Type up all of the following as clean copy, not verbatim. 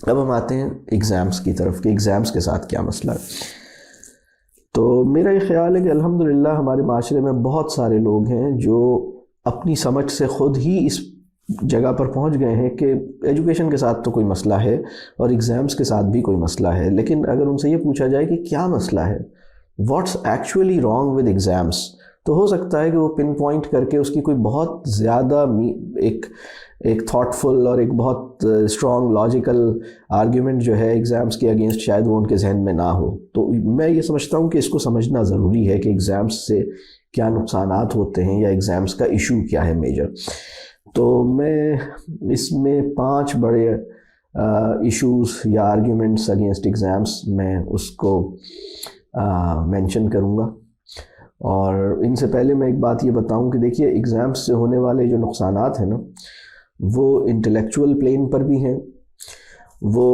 اب ہم آتے ہیں ایگزامس کی طرف کہ ایگزامس کے ساتھ کیا مسئلہ ہے. تو میرا یہ خیال ہے کہ الحمدللہ ہمارے معاشرے میں بہت سارے لوگ ہیں جو اپنی سمجھ سے خود ہی اس جگہ پر پہنچ گئے ہیں کہ ایجوکیشن کے ساتھ تو کوئی مسئلہ ہے اور ایگزامس کے ساتھ بھی کوئی مسئلہ ہے. لیکن اگر ان سے یہ پوچھا جائے کہ کیا مسئلہ ہے، what's actually wrong with exams, تو ہو سکتا ہے کہ وہ پن پوائنٹ کر کے اس کی کوئی بہت زیادہ ایک تھاٹ فل اور ایک بہت اسٹرانگ لاجیکل آرگیومنٹ جو ہے ایگزامس کے اگینسٹ شاید وہ ان کے ذہن میں نہ ہو. تو میں یہ سمجھتا ہوں کہ اس کو سمجھنا ضروری ہے کہ ایگزامس سے کیا نقصانات ہوتے ہیں یا ایگزامس کا ایشو کیا ہے میجر. تو میں اس میں 5 بڑے ایشوز یا آرگیومنٹس اگینسٹ ایگزامس میں اس کو مینشن کروں گا. اور ان سے پہلے میں ایک بات یہ بتاؤں کہ دیکھیے ایگزامس سے ہونے والے جو نقصانات ہیں نا، وہ انٹلیکچول پلین پر بھی ہیں، وہ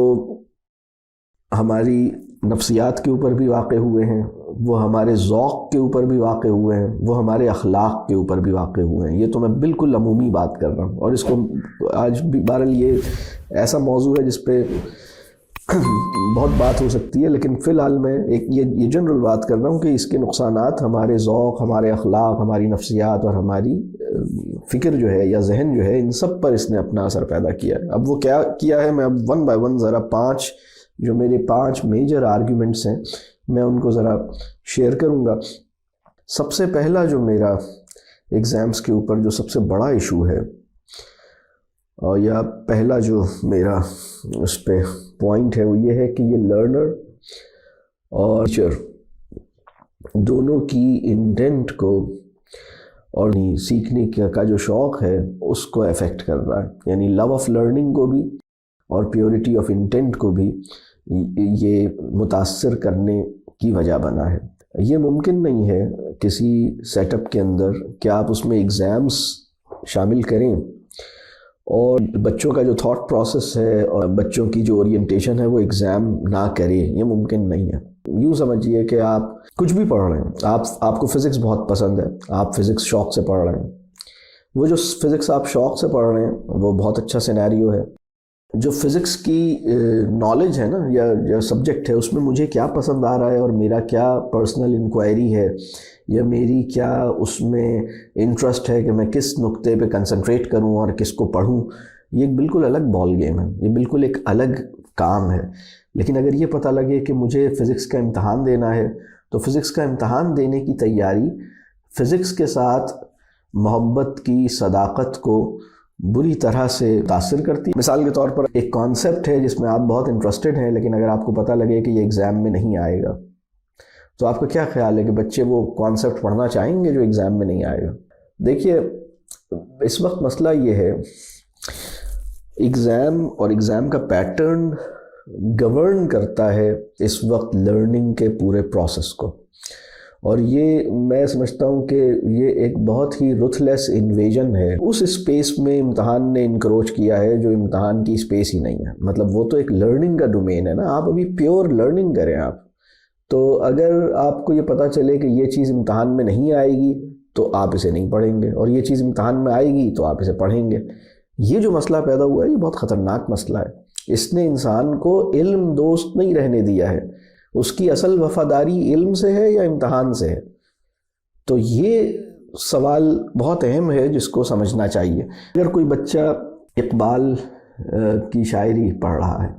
ہماری نفسیات کے اوپر بھی واقع ہوئے ہیں، وہ ہمارے ذوق کے اوپر بھی واقع ہوئے ہیں، وہ ہمارے اخلاق کے اوپر بھی واقع ہوئے ہیں. یہ تو میں بالکل عمومی بات کر رہا ہوں، اور اس کو آج بھی بہرحال یہ ایسا موضوع ہے جس پہ بہت بات ہو سکتی ہے، لیکن فی الحال میں یہ جنرل بات کر رہا ہوں کہ اس کے نقصانات ہمارے ذوق، ہمارے اخلاق، ہماری نفسیات اور ہماری فکر جو ہے یا ذہن جو ہے، ان سب پر اس نے اپنا اثر پیدا کیا ہے. اب وہ کیا کیا ہے، میں اب 1 بائی 1 ذرا 5 جو میرے 5 میجر آرگیومنٹس ہیں میں ان کو ذرا شیئر کروں گا. سب سے پہلا جو میرا ایگزامس کے اوپر جو سب سے بڑا ایشو ہے، اور یا پہلا جو میرا اس پہ پوائنٹ ہے، وہ یہ ہے کہ یہ لرنر اور ٹیچر دونوں کی انٹینٹ کو اور سیکھنے کا جو شوق ہے اس کو افیکٹ کر رہا ہے. یعنی لو آف لرننگ کو بھی اور پیورٹی آف انٹینٹ کو بھی یہ متاثر کرنے کی وجہ بنا ہے. یہ ممکن نہیں ہے کسی سیٹ اپ کے اندر کہ آپ اس میں ایگزامس شامل کریں اور بچوں کا جو تھاٹ پروسیس ہے اور بچوں کی جو اورینٹیشن ہے وہ ایگزام نہ کرے. یہ ممکن نہیں ہے. یوں سمجھیے کہ آپ کچھ بھی پڑھ رہے ہیں، آپ کو فزکس بہت پسند ہے، آپ فزکس شوق سے پڑھ رہے ہیں، وہ جو فزکس آپ شوق سے پڑھ رہے ہیں وہ بہت اچھا سینیریو ہے. جو فزکس کی نالج ہے نا یا سبجیکٹ ہے، اس میں مجھے کیا پسند آ رہا ہے اور میرا کیا پرسنل انکوائری ہے یا میری کیا اس میں انٹرسٹ ہے کہ میں کس نقطے پہ کنسنٹریٹ کروں اور کس کو پڑھوں، یہ ایک بالکل الگ بال گیم ہے، یہ بالکل ایک الگ کام ہے. لیکن اگر یہ پتہ لگے کہ مجھے فزکس کا امتحان دینا ہے تو فزکس کا امتحان دینے کی تیاری فزکس کے ساتھ محبت کی صداقت کو بری طرح سے متاثر کرتی. مثال کے طور پر ایک کانسیپٹ ہے جس میں آپ بہت انٹرسٹڈ ہیں، لیکن اگر آپ کو پتہ لگے کہ یہ ایگزام میں نہیں آئے گا تو آپ کا کیا خیال ہے کہ بچے وہ کانسیپٹ پڑھنا چاہیں گے جو ایگزام میں نہیں آئے گا؟ دیکھیے اس وقت مسئلہ یہ ہے، ایگزام اور ایگزام کا پیٹرن گورن کرتا ہے اس وقت لرننگ کے پورے پروسیس کو، اور یہ میں سمجھتا ہوں کہ یہ ایک بہت ہی رتھلیس انویژن ہے اس اسپیس میں امتحان نے انکروچ کیا ہے جو امتحان کی اسپیس ہی نہیں ہے. مطلب وہ تو ایک لرننگ کا ڈومین ہے نا، آپ ابھی پیور لرننگ کریں آپ. تو اگر آپ کو یہ پتہ چلے کہ یہ چیز امتحان میں نہیں آئے گی تو آپ اسے نہیں پڑھیں گے، اور یہ چیز امتحان میں آئے گی تو آپ اسے پڑھیں گے. یہ جو مسئلہ پیدا ہوا ہے یہ بہت خطرناک مسئلہ ہے. اس نے انسان کو علم دوست نہیں رہنے دیا ہے. اس کی اصل وفاداری علم سے ہے یا امتحان سے ہے؟ تو یہ سوال بہت اہم ہے جس کو سمجھنا چاہیے. اگر کوئی بچہ اقبال کی شاعری پڑھ رہا ہے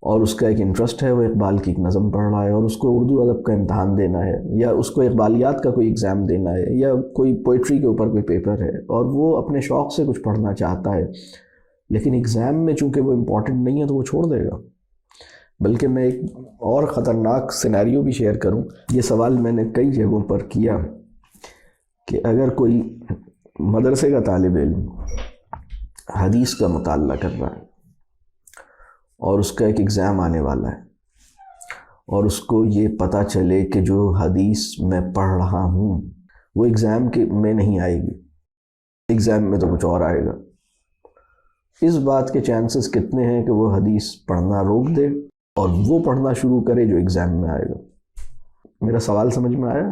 اور اس کا ایک انٹرسٹ ہے، وہ اقبال کی ایک نظم پڑھ رہا ہے اور اس کو اردو ادب کا امتحان دینا ہے یا اس کو اقبالیات کا کوئی ایگزام دینا ہے یا کوئی پوئٹری کے اوپر کوئی پیپر ہے اور وہ اپنے شوق سے کچھ پڑھنا چاہتا ہے، لیکن ایگزام میں چونکہ وہ امپورٹنٹ نہیں ہے تو وہ چھوڑ دے گا. بلکہ میں ایک اور خطرناک سینیریو بھی شیئر کروں. یہ سوال میں نے کئی جگہوں پر کیا کہ اگر کوئی مدرسے کا طالب علم حدیث کا مطالعہ کر رہا ہے اور اس کا ایک ایگزام آنے والا ہے اور اس کو یہ پتہ چلے کہ جو حدیث میں پڑھ رہا ہوں وہ ایگزام کے میں نہیں آئے گی، ایگزام میں تو کچھ اور آئے گا، اس بات کے چانسز کتنے ہیں کہ وہ حدیث پڑھنا روک دے اور وہ پڑھنا شروع کرے جو ایگزام میں آئے گا؟ میرا سوال سمجھ میں آیا؟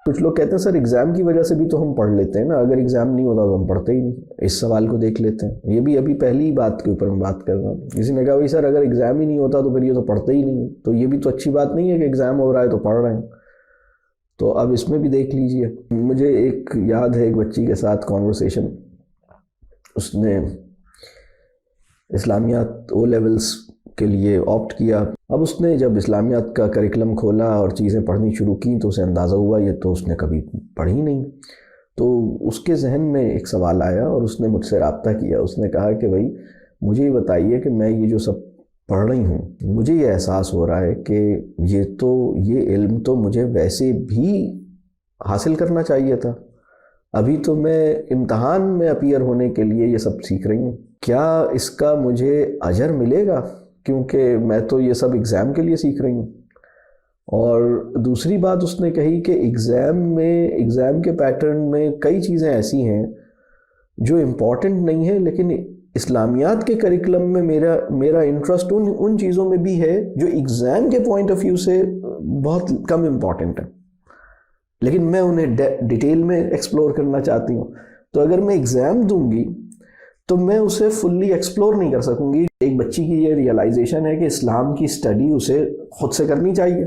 کچھ لوگ کہتے ہیں سر ایگزام کی وجہ سے بھی تو ہم پڑھ لیتے ہیں نا، اگر ایگزام نہیں ہوتا تو ہم پڑھتے ہی نہیں. اس سوال کو دیکھ لیتے ہیں، یہ بھی ابھی پہلی بات کے اوپر میں بات کر رہا ہوں. کسی نے کہا بھائی سر اگر ایگزام ہی نہیں ہوتا تو پھر یہ تو پڑھتے ہی نہیں. تو یہ بھی تو اچھی بات نہیں ہے کہ ایگزام ہو رہا ہے تو پڑھ رہے ہیں. تو اب اس میں بھی دیکھ لیجئے. مجھے ایک یاد ہے ایک بچی کے ساتھ کانورسیشن، اس نے اسلامیات او لیولز کے لیے آپٹ کیا. اب اس نے جب اسلامیات کا کریکلم کھولا اور چیزیں پڑھنی شروع کی تو اسے اندازہ ہوا یہ تو اس نے کبھی پڑھی نہیں. تو اس کے ذہن میں ایک سوال آیا اور اس نے مجھ سے رابطہ کیا. اس نے کہا کہ بھائی مجھے یہ بتائیے کہ میں یہ جو سب پڑھ رہی ہوں، مجھے یہ احساس ہو رہا ہے کہ یہ علم تو مجھے ویسے بھی حاصل کرنا چاہیے تھا. ابھی تو میں امتحان میں اپیئر ہونے کے لیے یہ سب سیکھ رہی ہوں، کیا اس کا مجھے اجر ملے گا؟ کیونکہ میں تو یہ سب ایگزام کے لیے سیکھ رہی ہوں. اور دوسری بات اس نے کہی کہ ایگزام کے پیٹرن میں کئی چیزیں ایسی ہیں جو امپورٹنٹ نہیں ہیں، لیکن اسلامیات کے کریکلم میں میرا انٹرسٹ ان چیزوں میں بھی ہے جو ایگزام کے پوائنٹ آف ویو سے بہت کم امپورٹنٹ ہیں، لیکن میں انہیں ڈیٹیل میں ایکسپلور کرنا چاہتی ہوں. تو اگر میں ایگزام دوں گی تو میں اسے فلی ایکسپلور نہیں کر سکوں گی. ایک بچی کی یہ ریئلائزیشن ہے کہ اسلام کی اسٹڈی اسے خود سے کرنی چاہیے.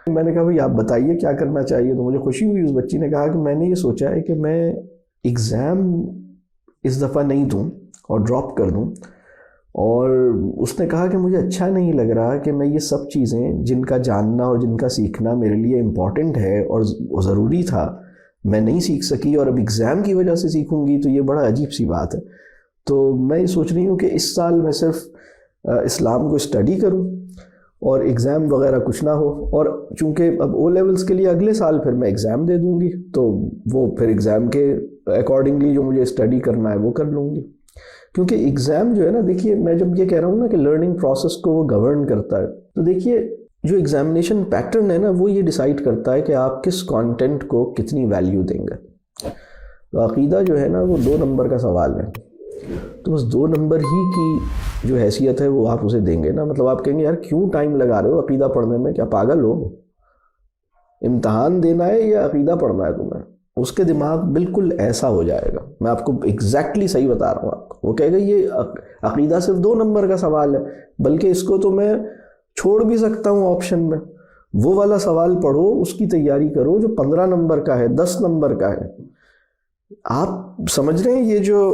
میں نے کہا بھائی آپ بتائیے کیا کرنا چاہیے. تو مجھے خوشی ہوئی. اس بچی نے کہا کہ میں نے یہ سوچا ہے کہ میں ایگزام اس دفعہ نہیں دوں اور ڈراپ کر دوں. اور اس نے کہا کہ مجھے اچھا نہیں لگ رہا کہ میں یہ سب چیزیں جن کا جاننا اور جن کا سیکھنا میرے لیے امپورٹنٹ ہے اور ضروری تھا میں نہیں سیکھ سکی، اور اب ایگزام کی وجہ سے سیکھوں گی تو یہ بڑا عجیب سی بات ہے. تو میں یہ سوچ رہی ہوں کہ اس سال میں صرف اسلام کو اسٹڈی کروں اور ایگزام وغیرہ کچھ نہ ہو. اور چونکہ اب او لیولز کے لیے اگلے سال پھر میں ایگزام دے دوں گی تو وہ پھر ایگزام کے اکارڈنگلی جو مجھے اسٹڈی کرنا ہے وہ کر لوں گی. کیونکہ ایگزام جو ہے نا، دیکھیے میں جب یہ کہہ رہا ہوں نا کہ لرننگ پروسیس کو وہ گورن کرتا ہے، تو دیکھیے جو ایگزامینیشن پیٹرن ہے نا وہ یہ ڈیسائیڈ کرتا ہے کہ آپ کس کانٹینٹ کو کتنی ویلیو دیں گے. تو عقیدہ جو ہے نا وہ 2 نمبر کا سوال ہے، تو بس 2 نمبر ہی کی جو حیثیت ہے وہ آپ اسے دیں گے نا. مطلب آپ کہیں گے یار کیوں ٹائم لگا رہے ہو عقیدہ پڑھنے میں، کیا پاگل ہو؟ امتحان دینا ہے یا عقیدہ پڑھنا ہے تمہیں؟ اس کے دماغ بالکل ایسا ہو جائے گا. میں آپ کو ایگزیکٹلی صحیح بتا رہا ہوں آپ کو. وہ کہے گا یہ عقیدہ صرف 2 نمبر کا سوال ہے، بلکہ اس کو تو میں چھوڑ بھی سکتا ہوں آپشن میں. وہ والا سوال پڑھو، اس کی تیاری کرو جو 15 نمبر کا ہے، 10 نمبر کا ہے. آپ سمجھ رہے ہیں یہ جو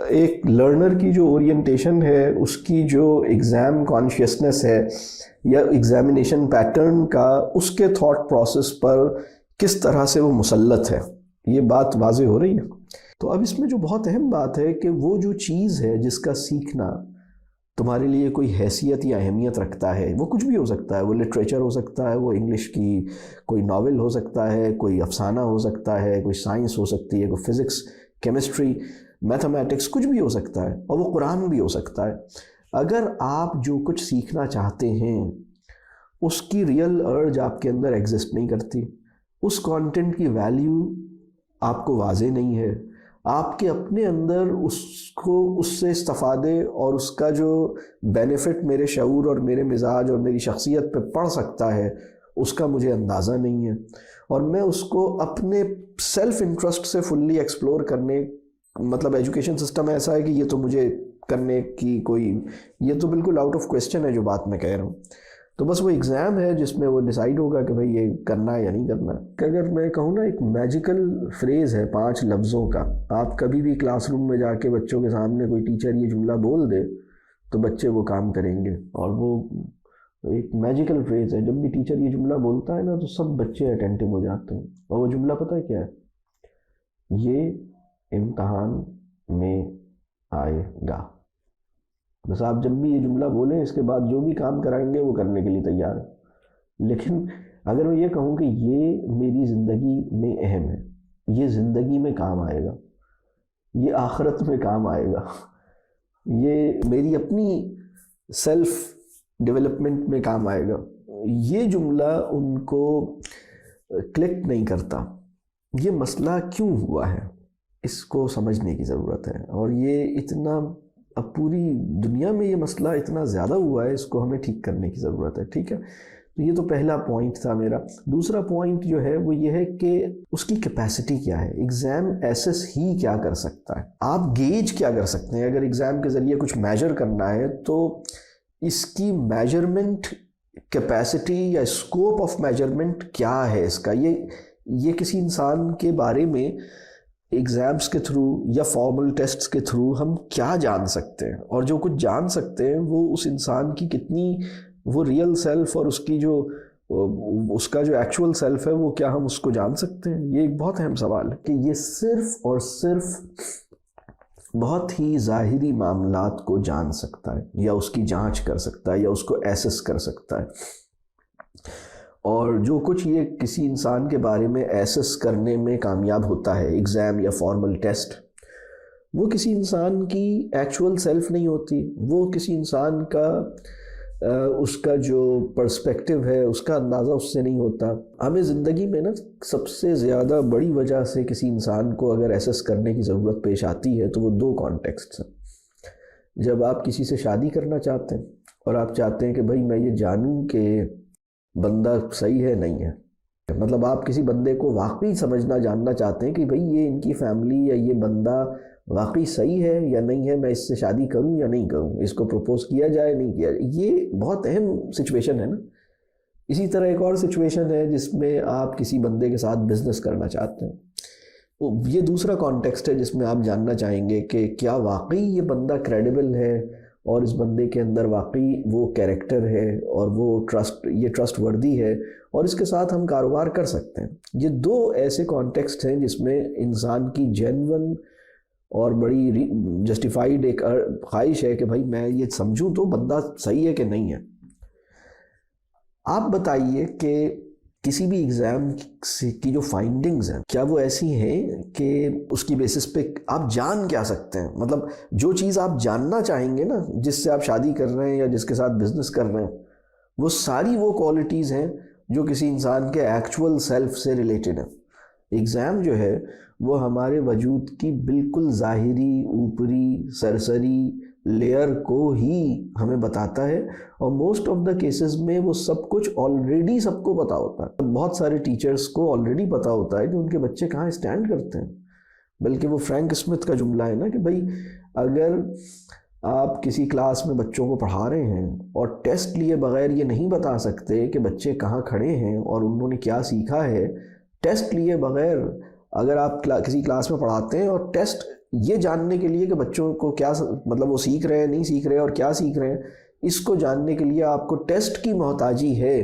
ایک لرنر کی جو اورینٹیشن ہے، اس کی جو ایگزام کانشیسنس ہے یا ایگزامینیشن پیٹرن کا، اس کے تھاٹ پروسیس پر کس طرح سے وہ مسلط ہے، یہ بات واضح ہو رہی ہے. تو اب اس میں جو بہت اہم بات ہے کہ وہ جو چیز ہے جس کا سیکھنا تمہارے لیے کوئی حیثیت یا اہمیت رکھتا ہے، وہ کچھ بھی ہو سکتا ہے. وہ لٹریچر ہو سکتا ہے، وہ انگلش کی کوئی ناول ہو سکتا ہے، کوئی افسانہ ہو سکتا ہے، کوئی سائنس ہو سکتی ہے، کوئی فزکس، کیمسٹری، میتھمیٹکس، کچھ بھی ہو سکتا ہے، اور وہ قرآن بھی ہو سکتا ہے. اگر آپ جو کچھ سیکھنا چاہتے ہیں اس کی ریئل ارج آپ کے اندر ایگزسٹ نہیں کرتی، اس کانٹینٹ کی ویلیو آپ کو واضح نہیں ہے، آپ کے اپنے اندر اس سے استفادے اور اس کا جو بینیفٹ میرے شعور اور میرے مزاج اور میری شخصیت پہ پڑ سکتا ہے اس کا مجھے اندازہ نہیں ہے، اور میں اس کو اپنے سیلف انٹرسٹ سے فلی ایکسپلور کرنے، مطلب ایجوکیشن سسٹم ایسا ہے کہ یہ تو مجھے کرنے کی یہ تو بالکل آؤٹ آف کویسچن ہے جو بات میں کہہ رہا ہوں. تو بس وہ ایگزام ہے جس میں وہ ڈیسائیڈ ہوگا کہ بھئی یہ کرنا ہے یا نہیں کرنا. کہ اگر میں کہوں نا ایک میجیکل فریز ہے 5 لفظوں کا، آپ کبھی بھی کلاس روم میں جا کے بچوں کے سامنے کوئی ٹیچر یہ جملہ بول دے تو بچے وہ کام کریں گے. اور وہ ایک میجیکل فریز ہے، جب بھی ٹیچر یہ جملہ بولتا ہے نا تو سب بچے اٹینٹو ہو جاتے ہیں. اور وہ جملہ پتہ ہے کیا ہے؟ یہ امتحان میں آئے گا. بس آپ جب بھی یہ جملہ بولیں اس کے بعد جو بھی کام کرائیں گے وہ کرنے کے لیے تیار ہے. لیکن اگر میں یہ کہوں کہ یہ میری زندگی میں اہم ہے، یہ زندگی میں کام آئے گا، یہ آخرت میں کام آئے گا، یہ میری اپنی سیلف ڈیولپمنٹ میں کام آئے گا، یہ جملہ ان کو کلک نہیں کرتا. یہ مسئلہ کیوں ہوا ہے اس کو سمجھنے کی ضرورت ہے. اور یہ اتنا اب پوری دنیا میں یہ مسئلہ اتنا زیادہ ہوا ہے، اس کو ہمیں ٹھیک کرنے کی ضرورت ہے. ٹھیک ہے، تو یہ تو پہلا پوائنٹ تھا میرا. دوسرا پوائنٹ جو ہے وہ یہ ہے کہ اس کی کیپیسٹی کیا ہے. ایگزام ایسس ہی کیا کر سکتا ہے؟ آپ گیج کیا کر سکتے ہیں؟ اگر ایگزام کے ذریعے کچھ میجر کرنا ہے تو اس کی میجرمنٹ کیپیسٹی یا اسکوپ آف میجرمنٹ کیا ہے اس کا. یہ کسی انسان کے بارے میں ایگزامس کے تھرو یا فارمل ٹیسٹس کے تھرو ہم کیا جان سکتے ہیں؟ اور جو کچھ جان سکتے ہیں وہ اس انسان کی کتنی وہ ریئل سیلف اور اس کا جو ایکچول سیلف ہے وہ کیا ہم اس کو جان سکتے ہیں؟ یہ ایک بہت اہم سوال ہے کہ یہ صرف اور صرف بہت ہی ظاہری معاملات کو جان سکتا ہے یا اس کی جانچ کر سکتا ہے یا اس کو ایسس کر سکتا ہے. اور جو کچھ یہ کسی انسان کے بارے میں ایسس کرنے میں کامیاب ہوتا ہے ایگزام یا فارمل ٹیسٹ، وہ کسی انسان کی ایکچول سیلف نہیں ہوتی. وہ کسی انسان کا اس کا جو پرسپیکٹیو ہے اس کا اندازہ اس سے نہیں ہوتا. ہمیں زندگی میں نا سب سے زیادہ بڑی وجہ سے کسی انسان کو اگر ایسس کرنے کی ضرورت پیش آتی ہے تو وہ دو کانٹیکسٹ ہیں. جب آپ کسی سے شادی کرنا چاہتے ہیں اور آپ چاہتے ہیں کہ بھائی میں یہ جانوں کہ بندہ صحیح ہے نہیں ہے، مطلب آپ کسی بندے کو واقعی سمجھنا جاننا چاہتے ہیں کہ بھئی یہ ان کی فیملی یا یہ بندہ واقعی صحیح ہے یا نہیں ہے، میں اس سے شادی کروں یا نہیں کروں، اس کو پروپوز کیا جائے نہیں کیا جائے. یہ بہت اہم سچویشن ہے نا. اسی طرح ایک اور سچویشن ہے جس میں آپ کسی بندے کے ساتھ بزنس کرنا چاہتے ہیں. یہ دوسرا کانٹیکسٹ ہے جس میں آپ جاننا چاہیں گے کہ کیا واقعی یہ بندہ کریڈیبل ہے اور اس بندے کے اندر واقعی وہ کیریکٹر ہے اور وہ ٹرسٹ وردی ہے اور اس کے ساتھ ہم کاروبار کر سکتے ہیں. یہ دو ایسے کانٹیکسٹ ہیں جس میں انسان کی جینون اور بڑی جسٹیفائیڈ ایک خواہش ہے کہ بھائی میں یہ سمجھوں تو بندہ صحیح ہے کہ نہیں ہے. آپ بتائیے کہ کسی بھی ایگزام کی جو فائنڈنگز ہیں کیا وہ ایسی ہیں کہ اس کی بیسس پہ آپ جان کیا سکتے ہیں؟ مطلب جو چیز آپ جاننا چاہیں گے نا، جس سے آپ شادی کر رہے ہیں یا جس کے ساتھ بزنس کر رہے ہیں، وہ ساری وہ کوالٹیز ہیں جو کسی انسان کے ایکچول سیلف سے ریلیٹڈ ہیں. ایگزام جو ہے وہ ہمارے وجود کی بالکل ظاہری اوپری سرسری لیئر کو ہی ہمیں بتاتا ہے، اور موسٹ آف دا کیسز میں وہ سب کچھ آلریڈی سب کو پتا ہوتا ہے. بہت سارے ٹیچرز کو آلریڈی پتا ہوتا ہے کہ ان کے بچے کہاں اسٹینڈ کرتے ہیں. بلکہ وہ فرینک اسمتھ کا جملہ ہے نا کہ بھائی اگر آپ کسی کلاس میں بچوں کو پڑھا رہے ہیں اور ٹیسٹ لیے بغیر یہ نہیں بتا سکتے کہ بچے کہاں کھڑے ہیں اور انہوں نے کیا سیکھا ہے، ٹیسٹ لیے بغیر اگر آپ کسی کلاس میں پڑھاتے ہیں اور ٹیسٹ یہ جاننے کے لیے کہ بچوں کو کیا مطلب وہ سیکھ رہے ہیں نہیں سیکھ رہے اور کیا سیکھ رہے ہیں، اس کو جاننے کے لیے آپ کو ٹیسٹ کی محتاجی ہے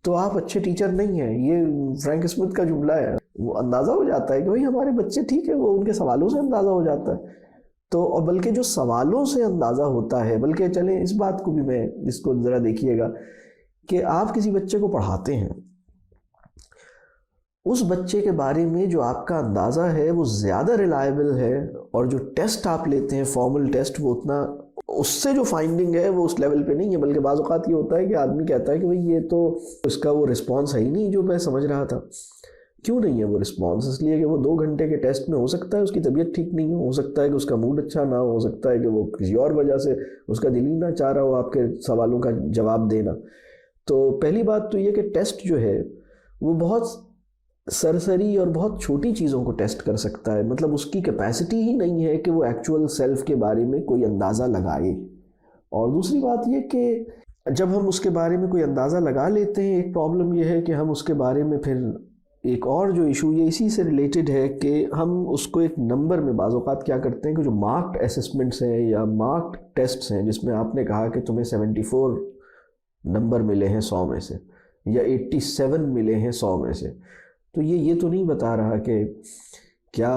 تو آپ اچھے ٹیچر نہیں ہیں. یہ فرینک اسمتھ کا جملہ ہے. وہ اندازہ ہو جاتا ہے کہ بھائی ہمارے بچے ٹھیک ہے، وہ ان کے سوالوں سے اندازہ ہو جاتا ہے. تو اور بلکہ جو سوالوں سے اندازہ ہوتا ہے، بلکہ چلیں اس بات کو بھی میں اس کو ذرا دیکھیے گا کہ آپ کسی بچے کو پڑھاتے ہیں، اس بچے کے بارے میں جو آپ کا اندازہ ہے وہ زیادہ ریلائبل ہے، اور جو ٹیسٹ آپ لیتے ہیں فارمل ٹیسٹ وہ اتنا اس سے جو فائنڈنگ ہے وہ اس لیول پہ نہیں ہے. بلکہ بعض اوقات یہ ہوتا ہے کہ آدمی کہتا ہے کہ بھئی یہ تو اس کا وہ رسپانس ہے ہی نہیں جو میں سمجھ رہا تھا. کیوں نہیں ہے وہ رسپانس؟ اس لیے کہ وہ 2 گھنٹے کے ٹیسٹ میں ہو سکتا ہے اس کی طبیعت ٹھیک نہیں ہو سکتا ہے کہ اس کا موڈ اچھا نہ ہو سکتا ہے کہ وہ کسی اور وجہ سے اس کا دل ہی نہ چاہ رہا ہو آپ کے سوالوں کا جواب دینا. تو پہلی بات تو یہ کہ ٹیسٹ جو ہے وہ بہت سرسری اور بہت چھوٹی چیزوں کو ٹیسٹ کر سکتا ہے. مطلب اس کی کیپیسٹی ہی نہیں ہے کہ وہ ایکچول سیلف کے بارے میں کوئی اندازہ لگائے. اور دوسری بات یہ کہ جب ہم اس کے بارے میں کوئی اندازہ لگا لیتے ہیں، ایک پرابلم یہ ہے کہ ہم اس کے بارے میں پھر ایک اور جو ایشو یہ اسی سے ریلیٹڈ ہے کہ ہم اس کو ایک نمبر میں بعض اوقات کیا کرتے ہیں کہ جو مارکڈ اسسمنٹس ہیں یا مارکڈ ٹیسٹس ہیں جس میں آپ نے کہا کہ تمہیں 74 نمبر ملے ہیں 100 میں سے یا 87 ملے ہیں 100 میں سے، تو یہ تو نہیں بتا رہا کہ کیا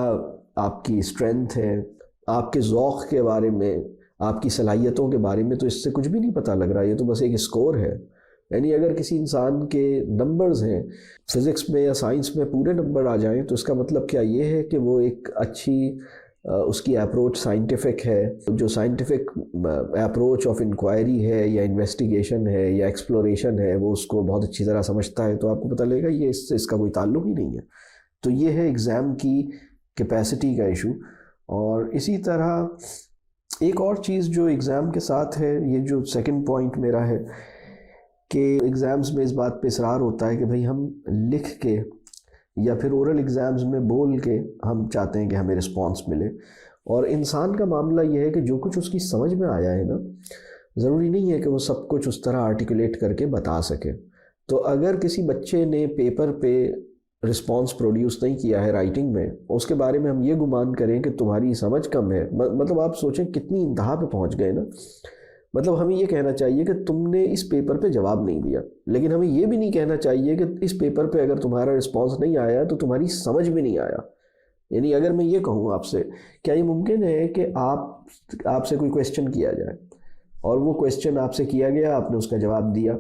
آپ کی اسٹرینتھ ہے، آپ کے ذوق کے بارے میں، آپ کی صلاحیتوں کے بارے میں تو اس سے کچھ بھی نہیں پتہ لگ رہا. یہ تو بس ایک اسکور ہے. یعنی اگر کسی انسان کے نمبرز ہیں فزکس میں یا سائنس میں پورے نمبر آ جائیں تو اس کا مطلب کیا یہ ہے کہ وہ ایک اچھی اس کی اپروچ سائنٹیفک ہے، جو سائنٹیفک اپروچ آف انکوائری ہے یا انویسٹیگیشن ہے یا ایکسپلوریشن ہے وہ اس کو بہت اچھی طرح سمجھتا ہے، تو آپ کو پتہ لگے گا یہ اس کا کوئی تعلق ہی نہیں ہے. تو یہ ہے ایگزام کی کیپیسٹی کا ایشو. اور اسی طرح ایک اور چیز جو ایگزام کے ساتھ ہے، یہ جو سیکنڈ پوائنٹ میرا ہے کہ ایگزامز میں اس بات پہ اصرار ہوتا ہے کہ بھئی ہم لکھ کے یا پھر اورل ایگزامز میں بول کے ہم چاہتے ہیں کہ ہمیں رسپانس ملے، اور انسان کا معاملہ یہ ہے کہ جو کچھ اس کی سمجھ میں آیا ہے نا، ضروری نہیں ہے کہ وہ سب کچھ اس طرح آرٹیکولیٹ کر کے بتا سکے۔ تو اگر کسی بچے نے پیپر پہ رسپانس پروڈیوس نہیں کیا ہے رائٹنگ میں، اس کے بارے میں ہم یہ گمان کریں کہ تمہاری سمجھ کم ہے، مطلب آپ سوچیں کتنی انتہا پہ پہنچ گئے نا۔ مطلب ہمیں یہ کہنا چاہیے کہ تم نے اس پیپر پہ جواب نہیں دیا، لیکن ہمیں یہ بھی نہیں کہنا چاہیے کہ اس پیپر پہ اگر تمہارا رسپانس نہیں آیا تو تمہاری سمجھ میں نہیں آیا۔ یعنی اگر میں یہ کہوں آپ سے، کیا یہ ممکن ہے کہ آپ سے کوئی کویسچن کیا جائے اور وہ کویسچن آپ سے کیا گیا، آپ نے اس کا جواب دیا،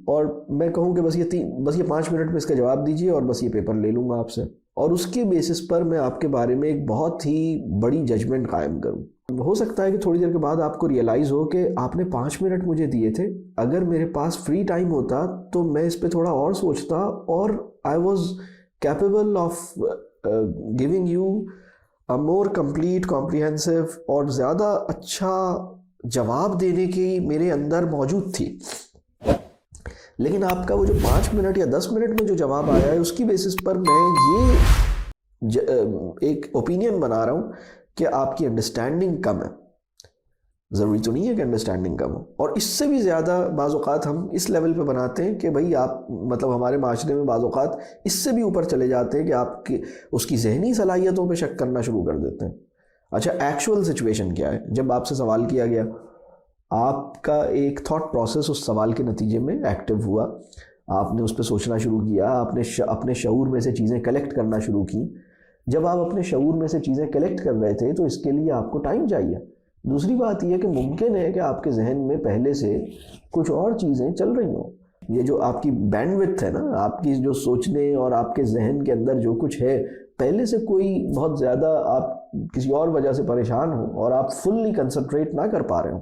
اور میں کہوں کہ بس یہ 5 منٹ میں اس کا جواب دیجئے اور بس یہ پیپر لے لوں گا آپ سے، اور اس کے بیسس پر میں آپ کے بارے میں ایک بہت ہی بڑی ججمنٹ قائم کروں؟ ہو سکتا ہے کہ تھوڑی دیر کے بعد آپ کو ریئلائز ہو کہ آپ نے 5 منٹ مجھے دیے تھے، اگر میرے پاس فری ٹائم ہوتا تو میں اس پہ تھوڑا اور سوچتا، اور I was capable of giving you a more complete comprehensive اور زیادہ اچھا جواب دینے کی میرے اندر موجود تھی۔ لیکن آپ کا وہ جو 5 منٹ یا 10 منٹ میں جو جواب آیا ہے، اس کی بیسس پر میں یہ ایک اوپینین بنا رہا ہوں کہ آپ کی انڈرسٹینڈنگ کم ہے۔ ضروری تو نہیں ہے کہ انڈرسٹینڈنگ کم ہو، اور اس سے بھی زیادہ بعض اوقات ہم اس لیول پہ بناتے ہیں کہ بھئی آپ مطلب ہمارے معاشرے میں بعض اوقات اس سے بھی اوپر چلے جاتے ہیں کہ آپ کی اس کی ذہنی صلاحیتوں پہ شک کرنا شروع کر دیتے ہیں۔ اچھا، ایکچول سچویشن کیا ہے؟ جب آپ سے سوال کیا گیا، آپ کا ایک تھاٹ پروسیس اس سوال کے نتیجے میں ایکٹیو ہوا، آپ نے اس پہ سوچنا شروع کیا، آپ نے اپنے شعور میں سے چیزیں کلیکٹ کرنا شروع کی۔ جب آپ اپنے شعور میں سے چیزیں کلیکٹ کر رہے تھے تو اس کے لیے آپ کو ٹائم چاہیے۔ دوسری بات یہ کہ ممکن ہے کہ آپ کے ذہن میں پہلے سے کچھ اور چیزیں چل رہی ہوں۔ یہ جو آپ کی بینڈ وڈتھ ہے نا، آپ کی جو سوچنے اور آپ کے ذہن کے اندر جو کچھ ہے، پہلے سے کوئی بہت زیادہ آپ کسی اور وجہ سے پریشان ہوں اور آپ فلی کنسنٹریٹ نہ کر پا رہے ہوں،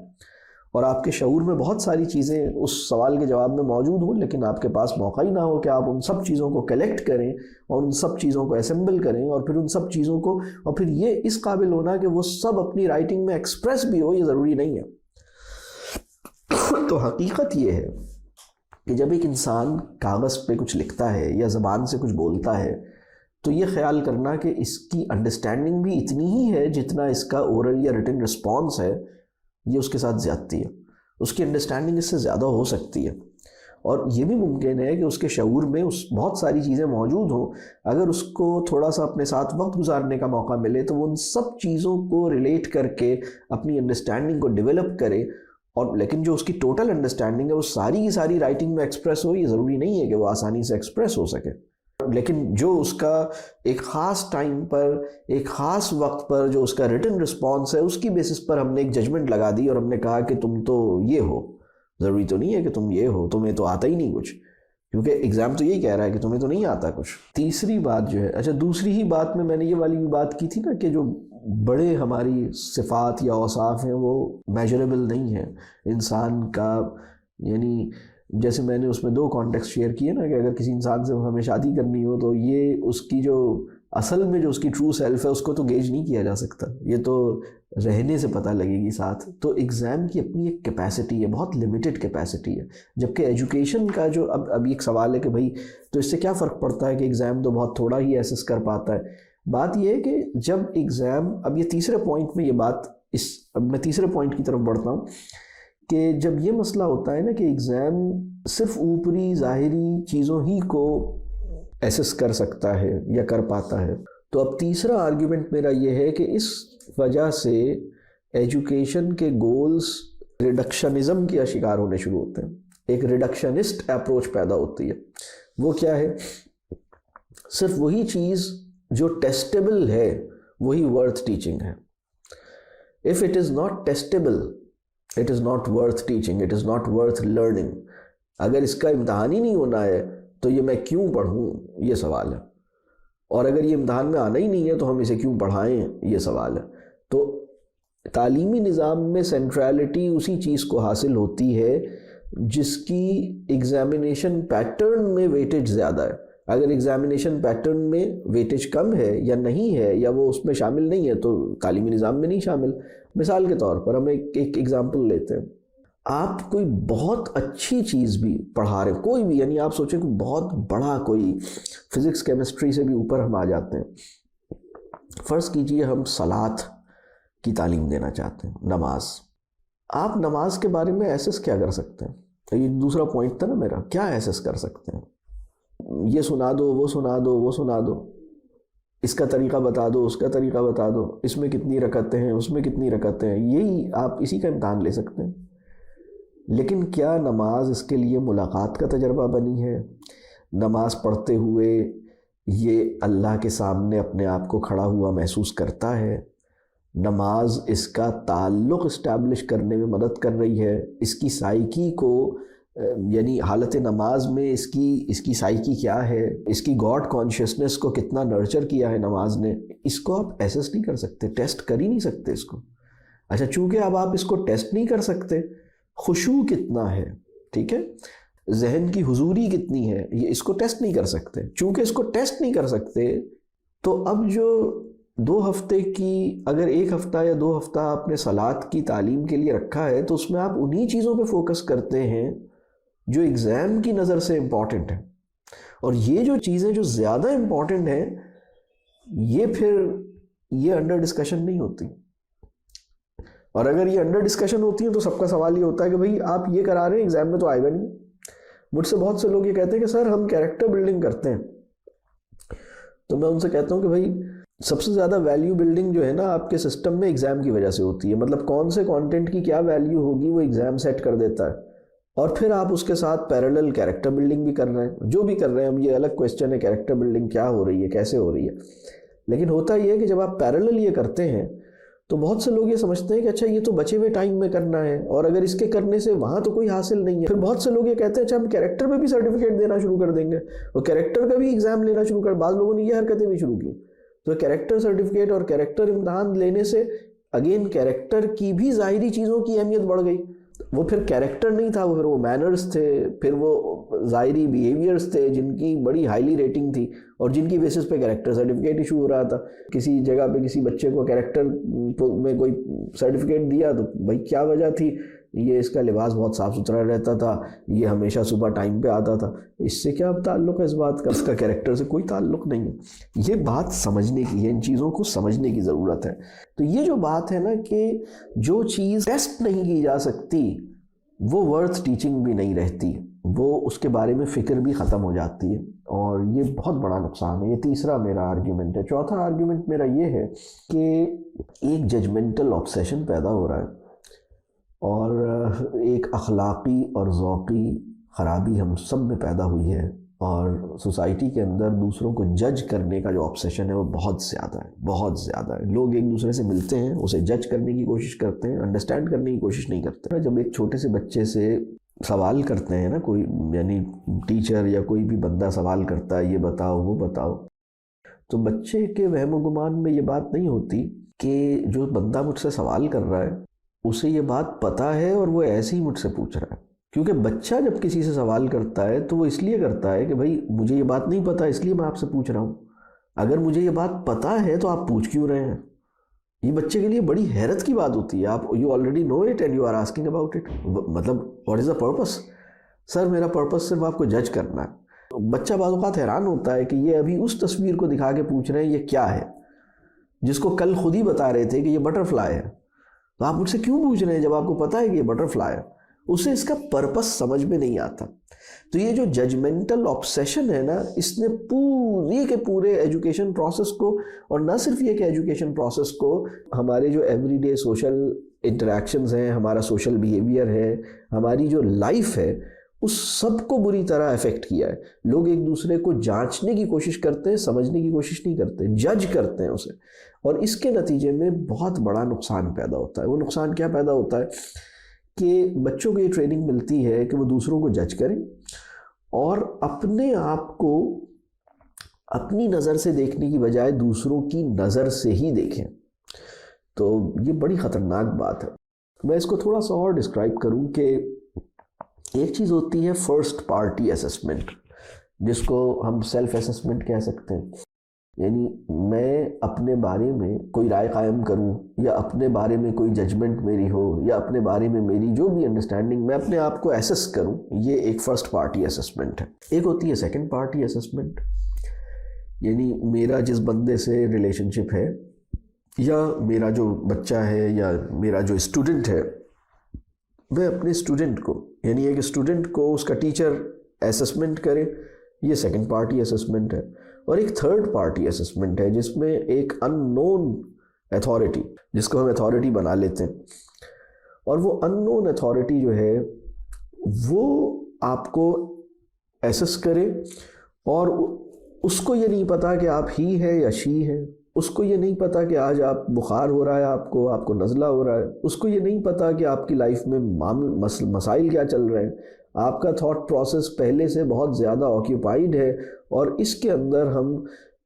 اور آپ کے شعور میں بہت ساری چیزیں اس سوال کے جواب میں موجود ہوں، لیکن آپ کے پاس موقع ہی نہ ہو کہ آپ ان سب چیزوں کو کلیکٹ کریں اور ان سب چیزوں کو اسمبل کریں، اور پھر ان سب چیزوں کو، اور پھر یہ اس قابل ہونا کہ وہ سب اپنی رائٹنگ میں ایکسپریس بھی ہو، یہ ضروری نہیں ہے۔ تو حقیقت یہ ہے کہ جب ایک انسان کاغذ پہ کچھ لکھتا ہے یا زبان سے کچھ بولتا ہے، تو یہ خیال کرنا کہ اس کی انڈرسٹینڈنگ بھی اتنی ہی ہے جتنا اس کا اورل یا ریٹن رسپانس ہے، یہ اس کے ساتھ زیادتی ہے۔ اس کی انڈرسٹینڈنگ اس سے زیادہ ہو سکتی ہے، اور یہ بھی ممکن ہے کہ اس کے شعور میں بہت ساری چیزیں موجود ہوں، اگر اس کو تھوڑا سا اپنے ساتھ وقت گزارنے کا موقع ملے تو وہ ان سب چیزوں کو ریلیٹ کر کے اپنی انڈرسٹینڈنگ کو ڈیولپ کرے، اور لیکن جو اس کی ٹوٹل انڈرسٹینڈنگ ہے وہ ساری کی ساری رائٹنگ میں ایکسپریس ہو، یہ ضروری نہیں ہے کہ وہ آسانی سے ایکسپریس ہو سکے۔ لیکن جو اس کا ایک خاص ٹائم پر، ایک خاص وقت پر جو اس کا ریٹن رسپانس ہے، اس کی بیسس پر ہم نے ایک ججمنٹ لگا دی اور ہم نے کہا کہ تم تو یہ ہو۔ ضروری تو نہیں ہے کہ تم یہ ہو، تمہیں تو آتا ہی نہیں کچھ، کیونکہ ایگزام تو یہی کہہ رہا ہے کہ تمہیں تو نہیں آتا کچھ۔ تیسری بات جو ہے، اچھا دوسری ہی بات میں نے یہ والی بھی بات کی تھی نا کہ جو بڑے ہماری صفات یا اوصاف ہیں وہ میجریبل نہیں ہیں انسان کا، یعنی جیسے میں نے اس میں 2 کانٹیکسٹ شیئر کیے نا کہ اگر کسی انسان سے ہمیں شادی کرنی ہو تو یہ اس کی جو اصل میں جو اس کی ٹرو سیلف ہے اس کو تو گیج نہیں کیا جا سکتا، یہ تو رہنے سے پتہ لگے گی ساتھ۔ تو ایگزام کی اپنی ایک کیپیسٹی ہے، بہت لیمیٹڈ کیپیسٹی ہے، جبکہ ایجوکیشن کا جو اب ایک سوال ہے کہ بھائی تو اس سے کیا فرق پڑتا ہے کہ ایگزام تو بہت تھوڑا ہی ایسس کر پاتا ہے۔ بات یہ ہے کہ جب ایگزام، اب یہ تیسرے پوائنٹ میں یہ بات، اب میں تیسرے پوائنٹ کی طرف بڑھتا ہوں کہ جب یہ مسئلہ ہوتا ہے نا کہ ایگزام صرف اوپری ظاہری چیزوں ہی کو ایسس کر سکتا ہے یا کر پاتا ہے، تو اب تیسرا آرگیومنٹ میرا یہ ہے کہ اس وجہ سے ایجوکیشن کے گولز ریڈکشنزم کا شکار ہونے شروع ہوتے ہیں، ایک ریڈکشنسٹ اپروچ پیدا ہوتی ہے۔ وہ کیا ہے؟ صرف وہی چیز جو ٹیسٹیبل ہے وہی ورتھ ٹیچنگ ہے۔ If it is not testable, it is not worth teaching, it is not worth learning۔ اگر اس کا امتحان ہی نہیں ہونا ہے تو یہ میں کیوں پڑھوں، یہ سوال ہے، اور اگر یہ امتحان میں آنا ہی نہیں ہے تو ہم اسے کیوں پڑھائیں، یہ سوال ہے۔ تو تعلیمی نظام میں سینٹرالٹی اسی چیز کو حاصل ہوتی ہے جس کی ایگزامینیشن پیٹرن میں ویٹیج زیادہ ہے۔ اگر ایگزامینیشن پیٹرن میں ویٹیج کم ہے یا نہیں ہے یا وہ اس میں شامل نہیں ہے تو تعلیمی نظام میں نہیں شامل۔ مثال کے طور پر ہم ایک ایگزامپل لیتے ہیں، آپ کوئی بہت اچھی چیز بھی پڑھا رہے ہیں، کوئی بھی، یعنی آپ سوچیں کہ بہت بڑا کوئی فزکس کیمسٹری سے بھی اوپر ہم آ جاتے ہیں. فرض کیجئے ہم صلاۃ کی تعلیم دینا چاہتے ہیں، نماز. آپ نماز کے بارے میں ایسس کیا کر سکتے ہیں؟ یہ دوسرا پوائنٹ تھا نا میرا، کیا ایسس کر سکتے ہیں؟ یہ سنا دو، وہ سنا دو، وہ سنا دو، اس کا طریقہ بتا دو، اس کا طریقہ بتا دو، اس میں کتنی رکعتیں ہیں، اس میں کتنی رکعتیں ہیں، یہی آپ اسی کا امتحان لے سکتے ہیں. لیکن کیا نماز اس کے لیے ملاقات کا تجربہ بنی ہے؟ نماز پڑھتے ہوئے یہ اللہ کے سامنے اپنے آپ کو کھڑا ہوا محسوس کرتا ہے؟ نماز اس کا تعلق اسٹیبلش کرنے میں مدد کر رہی ہے؟ اس کی سائیکی کو، یعنی حالت نماز میں اس کی سائیکی کیا ہے؟ اس کی گاڈ کانشیسنس کو کتنا نرچر کیا ہے نماز نے؟ اس کو آپ ایسس نہیں کر سکتے، ٹیسٹ کر ہی نہیں سکتے اس کو. اچھا، چونکہ اب آپ اس کو ٹیسٹ نہیں کر سکتے، خشوع کتنا ہے، ٹھیک ہے، ذہن کی حضوری کتنی ہے، یہ اس کو ٹیسٹ نہیں کر سکتے. چونکہ اس کو ٹیسٹ نہیں کر سکتے تو اب جو 2 ہفتے کی، اگر 1 ہفتہ یا 2 ہفتہ آپ نے صلاۃ کی تعلیم کے لیے رکھا ہے تو اس میں آپ انہی چیزوں پہ فوکس کرتے ہیں جو ایگزام کی نظر سے امپورٹنٹ ہیں. اور یہ جو چیزیں جو زیادہ امپورٹنٹ ہیں یہ انڈر ڈسکشن نہیں ہوتی. اور اگر یہ انڈر ڈسکشن ہوتی ہیں تو سب کا سوال یہ ہوتا ہے کہ بھئی آپ یہ کرا رہے ہیں، ایگزام میں تو آئے گا نہیں. مجھ سے بہت سے لوگ یہ کہتے ہیں کہ سر ہم کیریکٹر بلڈنگ کرتے ہیں. تو میں ان سے کہتا ہوں کہ بھئی سب سے زیادہ ویلیو بلڈنگ جو ہے نا آپ کے سسٹم میں ایگزام کی وجہ سے ہوتی ہے. مطلب کون سے کانٹینٹ کی کیا ویلیو ہوگی وہ ایگزام سیٹ کر دیتا ہے، اور پھر آپ اس کے ساتھ پیرالل کیریکٹر بلڈنگ بھی کر رہے ہیں، جو بھی کر رہے ہیں. اب یہ الگ کویسچن ہے کیریکٹر بلڈنگ کیا ہو رہی ہے، کیسے ہو رہی ہے. لیکن ہوتا یہ ہے کہ جب آپ پیرالل یہ کرتے ہیں تو بہت سے لوگ یہ سمجھتے ہیں کہ اچھا یہ تو بچے ہوئے ٹائم میں کرنا ہے، اور اگر اس کے کرنے سے وہاں تو کوئی حاصل نہیں ہے. پھر بہت سے لوگ یہ کہتے ہیں اچھا ہم کیریکٹر میں بھی سرٹیفکیٹ دینا شروع کر دیں گے، اور کیریکٹر کا بھی ایگزام لینا شروع کر. بعض لوگوں نے یہ حرکتیں بھی شروع کی. تو کیریکٹر سرٹیفکیٹ اور کیریکٹر امتحان لینے سے اگین کیریکٹر کی بھی ظاہری چیزوں کی اہمیت بڑھ گئی. وہ پھر کیریکٹر نہیں تھا، پھر وہ مینرز تھے، پھر وہ ظاہری بیہیویئرز تھے جن کی بڑی ہائیلی ریٹنگ تھی اور جن کی بیسس پہ کیریکٹر سرٹیفکیٹ ایشو ہو رہا تھا. کسی جگہ پہ کسی بچے کو کیریکٹر میں کوئی سرٹیفکیٹ دیا تو بھائی کیا وجہ تھی؟ یہ اس کا لباس بہت صاف ستھرا رہتا تھا، یہ ہمیشہ صبح ٹائم پہ آتا تھا. اس سے کیا تعلق ہے اس بات کا؟ اس کا کیریکٹر سے کوئی تعلق نہیں ہے. یہ بات سمجھنے کی ہے، ان چیزوں کو سمجھنے کی ضرورت ہے. تو یہ جو بات ہے نا کہ جو چیز ٹیسٹ نہیں کی جا سکتی وہ ورتھ ٹیچنگ بھی نہیں رہتی، وہ اس کے بارے میں فکر بھی ختم ہو جاتی ہے، اور یہ بہت بڑا نقصان ہے. یہ تیسرا میرا آرگیومنٹ ہے. چوتھا آرگیومنٹ میرا یہ ہے کہ ایک ججمنٹل آبسیشن پیدا ہو رہا ہے، اور ایک اخلاقی اور ذوقی خرابی ہم سب میں پیدا ہوئی ہے، اور سوسائٹی کے اندر دوسروں کو جج کرنے کا جو آبسیشن ہے وہ بہت زیادہ ہے، بہت زیادہ ہے. لوگ ایک دوسرے سے ملتے ہیں، اسے جج کرنے کی کوشش کرتے ہیں، انڈرسٹینڈ کرنے کی کوشش نہیں کرتے. جب ایک چھوٹے سے بچے سے سوال کرتے ہیں نا کوئی، یعنی ٹیچر یا کوئی بھی بندہ سوال کرتا ہے یہ بتاؤ وہ بتاؤ، تو بچے کے وہم و گمان میں یہ بات نہیں ہوتی کہ جو بندہ مجھ سے سوال کر رہا ہے اسے یہ بات پتہ ہے اور وہ ایسے ہی مجھ سے پوچھ رہا ہے. کیونکہ بچہ جب کسی سے سوال کرتا ہے تو وہ اس لیے کرتا ہے کہ بھائی مجھے یہ بات نہیں پتہ اس لیے میں آپ سے پوچھ رہا ہوں. اگر مجھے یہ بات پتہ ہے تو آپ پوچھ کیوں رہے ہیں؟ یہ بچے کے لیے بڑی حیرت کی بات ہوتی ہے. آپ you already know it and you are asking about it. مطلب what is the purpose? Sir میرا پرپس صرف آپ کو جج کرنا ہے. بچہ بعض اوقات حیران ہوتا ہے کہ یہ ابھی اس تصویر کو دکھا کے پوچھ رہے ہیں یہ کیا ہے، جس کو کل خود ہی بتا رہے تھے کہ یہ بٹر فلائی ہے. تو آپ مجھ سے کیوں پوچھ رہے ہیں جب آپ کو پتہ ہے کہ یہ بٹر فلائی ہے؟ اسے اس کا پرپس سمجھ میں نہیں آتا. تو یہ جو ججمنٹل آبسیشن ہے نا، اس نے پوری کے پورے ایجوکیشن پروسیس کو، اور نہ صرف یہ کہ ایجوکیشن پروسیس کو، ہمارے جو ایوری ڈے سوشل انٹریکشنز ہیں، ہمارا سوشل بیہیویئر ہے، ہماری جو لائف ہے، اس سب کو بری طرح افیکٹ کیا ہے. لوگ ایک دوسرے کو جانچنے کی کوشش کرتے ہیں، سمجھنے کی کوشش نہیں کرتے، جج کرتے ہیں اسے، اور اس کے نتیجے میں بہت بڑا نقصان پیدا ہوتا ہے. وہ نقصان کیا پیدا ہوتا ہے کہ بچوں کو یہ ٹریننگ ملتی ہے کہ وہ دوسروں کو جج کریں اور اپنے آپ کو اپنی نظر سے دیکھنے کی بجائے دوسروں کی نظر سے ہی دیکھیں. تو یہ بڑی خطرناک بات ہے. میں اس کو تھوڑا سا اور ڈسکرائب کروں کہ ایک چیز ہوتی ہے فرسٹ پارٹی اسسمنٹ، جس کو ہم سیلف اسسمنٹ کہہ سکتے ہیں. یعنی میں اپنے بارے میں کوئی رائے قائم کروں یا اپنے بارے میں کوئی ججمنٹ میری ہو یا اپنے بارے میں میری جو بھی انڈرسٹینڈنگ میں اپنے آپ کو ایسس کروں، یہ ایک فرسٹ پارٹی اسسمنٹ ہے۔ ایک ہوتی ہے سیکنڈ پارٹی اسسمنٹ، یعنی میرا جس بندے سے ریلیشن شپ ہے یا میرا جو بچہ ہے یا میرا جو اسٹوڈنٹ ہے، وہ اپنے اسٹوڈنٹ کو، یعنی ایک اسٹوڈنٹ کو اس کا ٹیچر اسسمنٹ کرے، یہ سیکنڈ پارٹی اسسمنٹ ہے۔ اور ایک تھرڈ پارٹی اسسمنٹ ہے جس میں ایک ان نون اتھارٹی، جس کو ہم اتھارٹی بنا لیتے ہیں، اور وہ ان نون اتھارٹی جو ہے وہ آپ کو ایسس کرے، اور اس کو یہ نہیں پتا کہ آپ ہی ہے یا شی ہے، اس کو یہ نہیں پتا کہ آج آپ بخار ہو رہا ہے، آپ کو نزلہ ہو رہا ہے، اس کو یہ نہیں پتا کہ آپ کی لائف میں مسائل کیا چل رہے ہیں۔ آپ کا تھاٹ پروسیس پہلے سے بہت زیادہ آکیوپائیڈ ہے، اور اس کے اندر ہم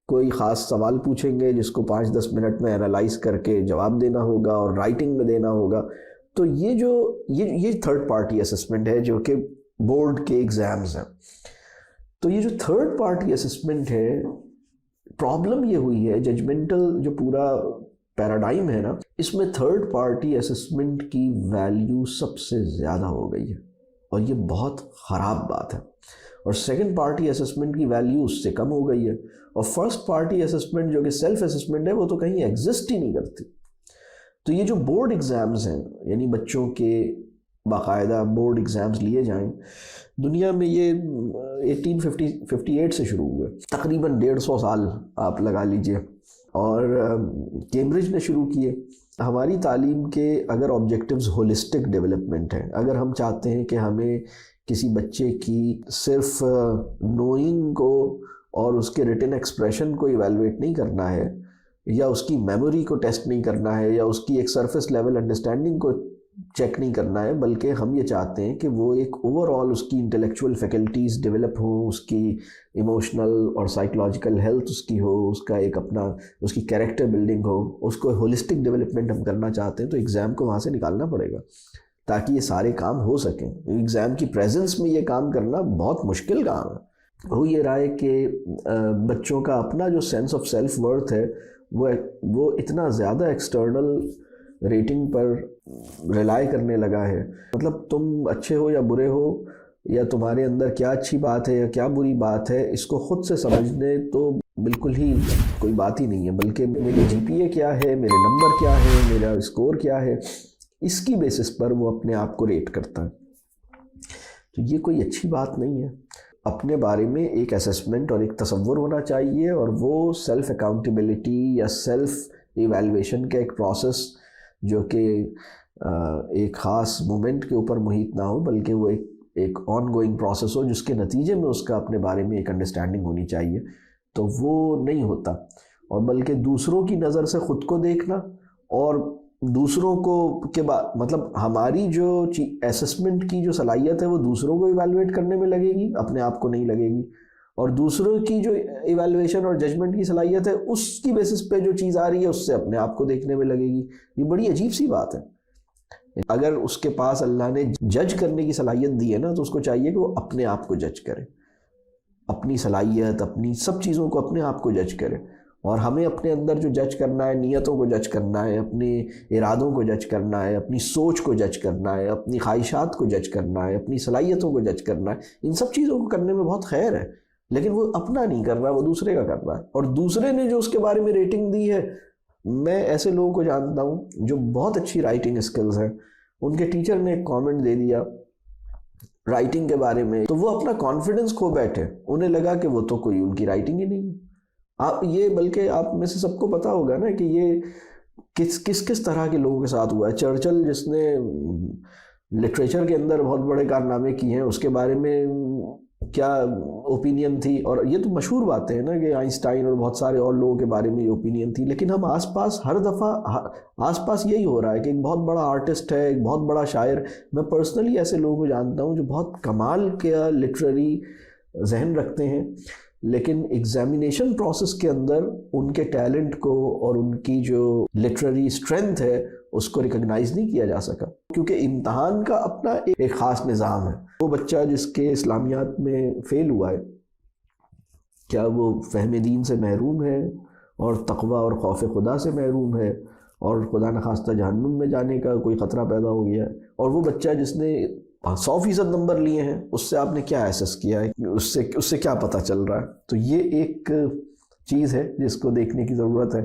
کوئی خاص سوال پوچھیں گے جس کو 5-10 منٹ میں انالائز کر کے جواب دینا ہوگا اور رائٹنگ میں دینا ہوگا۔ تو یہ تھرڈ پارٹی اسسمنٹ ہے جو کہ بورڈ کے ایگزامز ہیں۔ تو یہ جو تھرڈ پارٹی اسسمنٹ ہے، پرابلم یہ ہوئی ہے ججمنٹل جو پورا پیراڈائم ہے نا، اس میں تھرڈ پارٹی اسسمنٹ کی ویلیو سب سے زیادہ ہو گئی ہے، اور یہ بہت خراب بات ہے۔ اور سیکنڈ پارٹی اسسمنٹ کی ویلیو اس سے کم ہو گئی ہے، اور فرسٹ پارٹی اسسمنٹ جو کہ سیلف اسسمنٹ ہے وہ تو کہیں ایگزسٹ ہی نہیں کرتی۔ تو یہ جو بورڈ ایگزامز ہیں، یعنی بچوں کے باقاعدہ بورڈ ایگزامز لیے جائیں، دنیا میں یہ 1858 سے شروع ہوئے، تقریباً 150 سال آپ لگا لیجئے، اور کیمبرج نے شروع کیے۔ ہماری تعلیم کے اگر آبجیکٹیوز ہولسٹک ڈیولپمنٹ ہیں، اگر ہم چاہتے ہیں کہ ہمیں کسی بچے کی صرف نوئنگ کو اور اس کے ریٹن ایکسپریشن کو ایویلویٹ نہیں کرنا ہے، یا اس کی میموری کو ٹیسٹ نہیں کرنا ہے، یا اس کی ایک سرفیس لیول انڈرسٹینڈنگ کو چیک نہیں کرنا ہے، بلکہ ہم یہ چاہتے ہیں کہ وہ ایک اوور آل اس کی انٹلیکچوئل فیکلٹیز ڈیولپ ہوں، اس کی ایموشنل اور سائیکولوجیکل ہیلتھ اس کی ہو، اس کا ایک اپنا اس کی کیریکٹر بلڈنگ ہو، اس کو ہولسٹک ڈیولپمنٹ ہم کرنا چاہتے ہیں، تو ایگزام کو وہاں سے نکالنا پڑے گا تاکہ یہ سارے کام ہو سکیں۔ ایگزام کی پریزنس میں یہ کام کرنا بہت مشکل کام ہے۔ ہو یہ رہا ہے کہ بچوں کا اپنا جو سینس آف سیلف ورتھ ہے وہ اتنا زیادہ ایکسٹرنل ریٹنگ پر ریلائی کرنے لگا ہے، مطلب تم اچھے ہو یا برے ہو، یا تمہارے اندر کیا اچھی بات ہے یا کیا بری بات ہے، اس کو خود سے سمجھنے تو بالکل ہی کوئی بات ہی نہیں ہے، بلکہ میری جی پی اے کیا ہے، میرے نمبر کیا ہے، میرا اسکور کیا ہے، اس کی بیسس پر وہ اپنے آپ کو ریٹ کرتا ہے۔ تو یہ کوئی اچھی بات نہیں ہے۔ اپنے بارے میں ایک اسسمنٹ اور ایک تصور ہونا چاہیے، اور وہ سیلف اکاؤنٹیبلٹی یا سیلف ایویلویشن کا ایک پروسیس جو کہ ایک خاص مومنٹ کے اوپر محیط نہ ہو، بلکہ وہ ایک آن گوئنگ پروسیس ہو، جس کے نتیجے میں اس کا اپنے بارے میں ایک انڈرسٹینڈنگ ہونی چاہیے، تو وہ نہیں ہوتا۔ اور بلکہ دوسروں کی نظر سے خود کو دیکھنا، اور دوسروں کو کے بعد مطلب ہماری جو اسسمنٹ کی جو صلاحیت ہے وہ دوسروں کو ایویلویٹ کرنے میں لگے گی، اپنے آپ کو نہیں لگے گی، اور دوسروں کی جو ایویلویشن اور ججمنٹ کی صلاحیت ہے اس کی بیسس پہ جو چیز آ رہی ہے اس سے اپنے آپ کو دیکھنے میں لگے گی۔ یہ بڑی عجیب سی بات ہے۔ اگر اس کے پاس اللہ نے جج کرنے کی صلاحیت دی ہے نا، تو اس کو چاہیے کہ وہ اپنے آپ کو جج کرے، اپنی صلاحیت، اپنی سب چیزوں کو اپنے آپ کو جج کرے۔ اور ہمیں اپنے اندر جو جج کرنا ہے، نیتوں کو جج کرنا ہے، اپنے ارادوں کو جج کرنا ہے، اپنی سوچ کو جج کرنا ہے، اپنی خواہشات کو جج کرنا ہے، اپنی صلاحیتوں کو جج کرنا ہے، ان سب چیزوں کو کرنے میں بہت خیر ہے، لیکن وہ اپنا نہیں کر رہا، وہ دوسرے کا کر رہا ہے۔ اور دوسرے نے جو اس کے بارے میں ریٹنگ دی ہے، میں ایسے لوگوں کو جانتا ہوں جو بہت اچھی رائٹنگ اسکلز ہیں، ان کے ٹیچر نے ایک کامنٹ دے دیا رائٹنگ کے بارے میں، تو وہ اپنا کانفیڈنس کھو بیٹھے، انہیں لگا کہ وہ تو کوئی ان کی رائٹنگ ہی نہیں ہے۔ بلکہ آپ میں سے سب کو پتا ہوگا نا کہ یہ کس طرح کے لوگوں کے ساتھ ہوا ہے۔ چرچل جس نے لٹریچر کے اندر بہت بڑے کارنامے کیے ہیں، اس کے بارے میں کیا اوپینین تھی، اور یہ تو مشہور باتیں ہیں نا کہ آئنسٹائن اور بہت سارے اور لوگوں کے بارے میں یہ اوپینین تھی، لیکن ہم آس پاس ہر دفعہ آس پاس یہی ہو رہا ہے کہ ایک بہت بڑا آرٹسٹ ہے، ایک بہت بڑا شاعر۔ میں پرسنلی ایسے لوگوں کو جانتا ہوں جو بہت کمال کا لٹریری ذہن رکھتے ہیں، لیکن ایگزامینیشن پروسیس کے اندر ان کے ٹیلنٹ کو اور ان کی جو لٹریری اسٹرینتھ ہے اس کو ریکگنائز نہیں کیا جا سکا، کیونکہ امتحان کا اپنا ایک خاص نظام ہے۔ وہ بچہ جس کے اسلامیات میں فیل ہوا ہے، کیا وہ فہم دین سے محروم ہے اور تقوی اور خوف خدا سے محروم ہے اور خدا نخواستہ جہنم میں جانے کا کوئی خطرہ پیدا ہو گیا ہے؟ اور وہ بچہ جس نے 100% نمبر لیے ہیں، اس سے آپ نے کیا ایسس کیا ہے، اس سے کیا پتہ چل رہا ہے؟ تو یہ ایک چیز ہے جس کو دیکھنے کی ضرورت ہے۔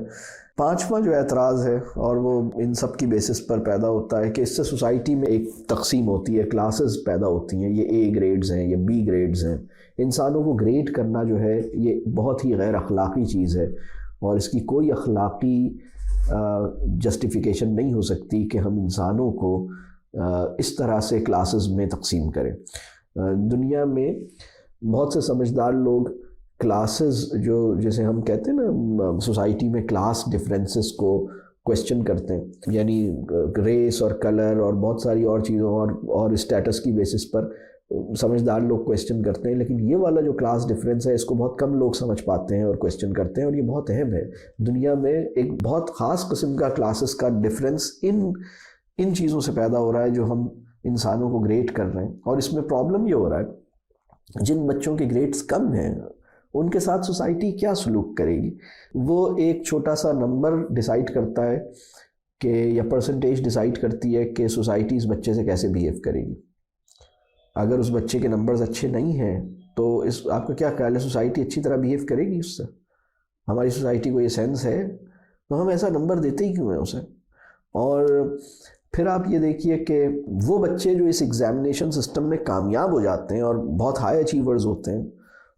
پانچواں جو اعتراض ہے، اور وہ ان سب کی بیسس پر پیدا ہوتا ہے، کہ اس سے سوسائٹی میں ایک تقسیم ہوتی ہے، کلاسز پیدا ہوتی ہیں، یہ اے گریڈز ہیں، یہ بی گریڈز ہیں۔ انسانوں کو گریڈ کرنا جو ہے یہ بہت ہی غیر اخلاقی چیز ہے، اور اس کی کوئی اخلاقی جسٹیفیکیشن نہیں ہو سکتی کہ ہم انسانوں کو اس طرح سے کلاسز میں تقسیم کریں۔ دنیا میں بہت سے سمجھدار لوگ کلاسز جو جیسے ہم کہتے ہیں نا سوسائٹی میں کلاس ڈفرینسز کو کویسچن کرتے ہیں، یعنی ریس اور کلر اور بہت ساری اور چیزوں اور اسٹیٹس کی بیسس پر سمجھدار لوگ کویسچن کرتے ہیں، لیکن یہ والا جو کلاس ڈفرینس ہے اس کو بہت کم لوگ سمجھ پاتے ہیں اور کویسچن کرتے ہیں، اور یہ بہت اہم ہے۔ دنیا میں ایک بہت خاص قسم کا کلاسز کا ڈفرینس ان چیزوں سے پیدا ہو رہا ہے جو ہم انسانوں کو گریڈ کر رہے ہیں، اور اس میں پرابلم یہ ہو رہا ہے جن بچوں کے گریڈز کم ہیں ان کے ساتھ سوسائٹی کیا سلوک کرے گی؟ وہ ایک چھوٹا سا نمبر ڈیسائیڈ کرتا ہے کہ یا پرسنٹیج ڈیسائیڈ کرتی ہے کہ سوسائٹی اس بچے سے کیسے بیہیو کرے گی۔ اگر اس بچے کے نمبرز اچھے نہیں ہیں تو آپ کا کیا خیال ہے سوسائٹی اچھی طرح بیہیو کرے گی اس سے؟ ہماری سوسائٹی کو یہ سینس ہے تو ہم ایسا نمبر دیتے ہی کیوں ہیں اسے؟ اور پھر آپ یہ دیکھیے کہ وہ بچے جو اس ایگزامینیشن سسٹم میں کامیاب ہو جاتے ہیں اور بہت ہائی اچیورز ہوتے ہیں،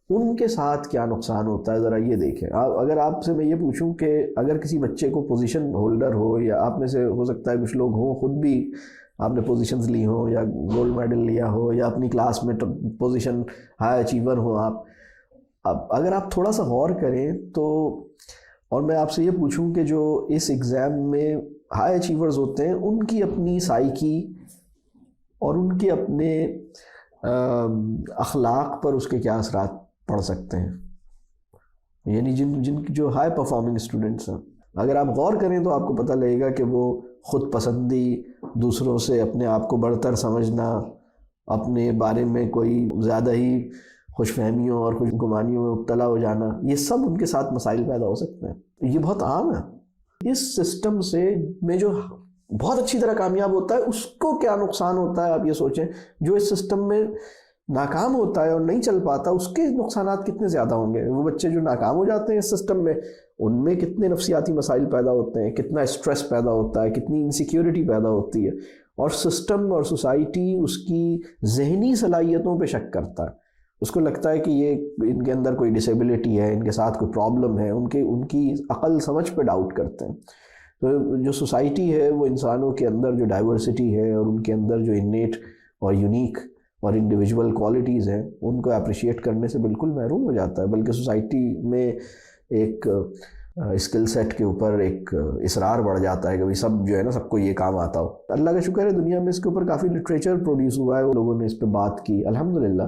ان کے ساتھ کیا نقصان ہوتا ہے ذرا یہ دیکھیں۔ اگر آپ سے میں یہ پوچھوں کہ اگر کسی بچے کو پوزیشن ہولڈر ہو، یا آپ میں سے ہو سکتا ہے کچھ لوگ ہوں خود بھی آپ نے پوزیشنز لی ہوں یا گولڈ میڈل لیا ہو یا اپنی کلاس میں پوزیشن ہائی اچیور ہو اب اگر آپ تھوڑا سا غور کریں تو، اور میں آپ سے یہ پوچھوں کہ جو اس ایگزام میں ہائی اچیورز ہوتے ہیں ان کی اپنی سائیکی اور ان کے اپنے اخلاق پر اس کے کیا اثرات پڑ سکتے ہیں، یعنی جن جو ہائی پرفارمنگ اسٹوڈنٹس ہیں، اگر آپ غور کریں تو آپ کو پتہ لگے گا کہ وہ خود پسندی، دوسروں سے اپنے آپ کو برتر سمجھنا، اپنے بارے میں کوئی زیادہ ہی خوش فہمیوں اور خوش گمانیوں میں مبتلا ہو جانا، یہ سب ان کے ساتھ مسائل پیدا ہو سکتے ہیں۔ یہ بہت عام ہے۔ اس سسٹم سے میں جو بہت اچھی طرح کامیاب ہوتا ہے اس کو کیا نقصان ہوتا ہے آپ یہ سوچیں، جو اس سسٹم میں ناکام ہوتا ہے اور نہیں چل پاتا اس کے نقصانات کتنے زیادہ ہوں گے۔ وہ بچے جو ناکام ہو جاتے ہیں اس سسٹم میں، ان میں کتنے نفسیاتی مسائل پیدا ہوتے ہیں، کتنا اسٹریس پیدا ہوتا ہے، کتنی انسیکیورٹی پیدا ہوتی ہے، اور سسٹم اور سوسائٹی اس کی ذہنی صلاحیتوں پہ شک کرتا ہے۔ اس کو لگتا ہے کہ یہ ان کے اندر کوئی ڈسیبلٹی ہے، ان کے ساتھ کوئی پرابلم ہے، ان کی عقل سمجھ پہ ڈاؤٹ کرتے ہیں۔ تو جو سوسائٹی ہے وہ انسانوں کے اندر جو ڈائیورسٹی ہے اور ان کے اندر جو انیٹ اور یونیک اور انڈیویجول کوالٹیز ہیں ان کو اپریشیٹ کرنے سے بالکل محروم ہو جاتا ہے، بلکہ سوسائٹی میں ایک اسکل سیٹ کے اوپر ایک اصرار بڑھ جاتا ہے کہ بھئی سب جو ہے نا سب کو یہ کام آتا ہو۔ اللہ کا شکر ہے دنیا میں اس کے اوپر کافی لٹریچر پروڈیوس ہوا ہے، وہ لوگوں نے اس پہ بات کی الحمدللہ،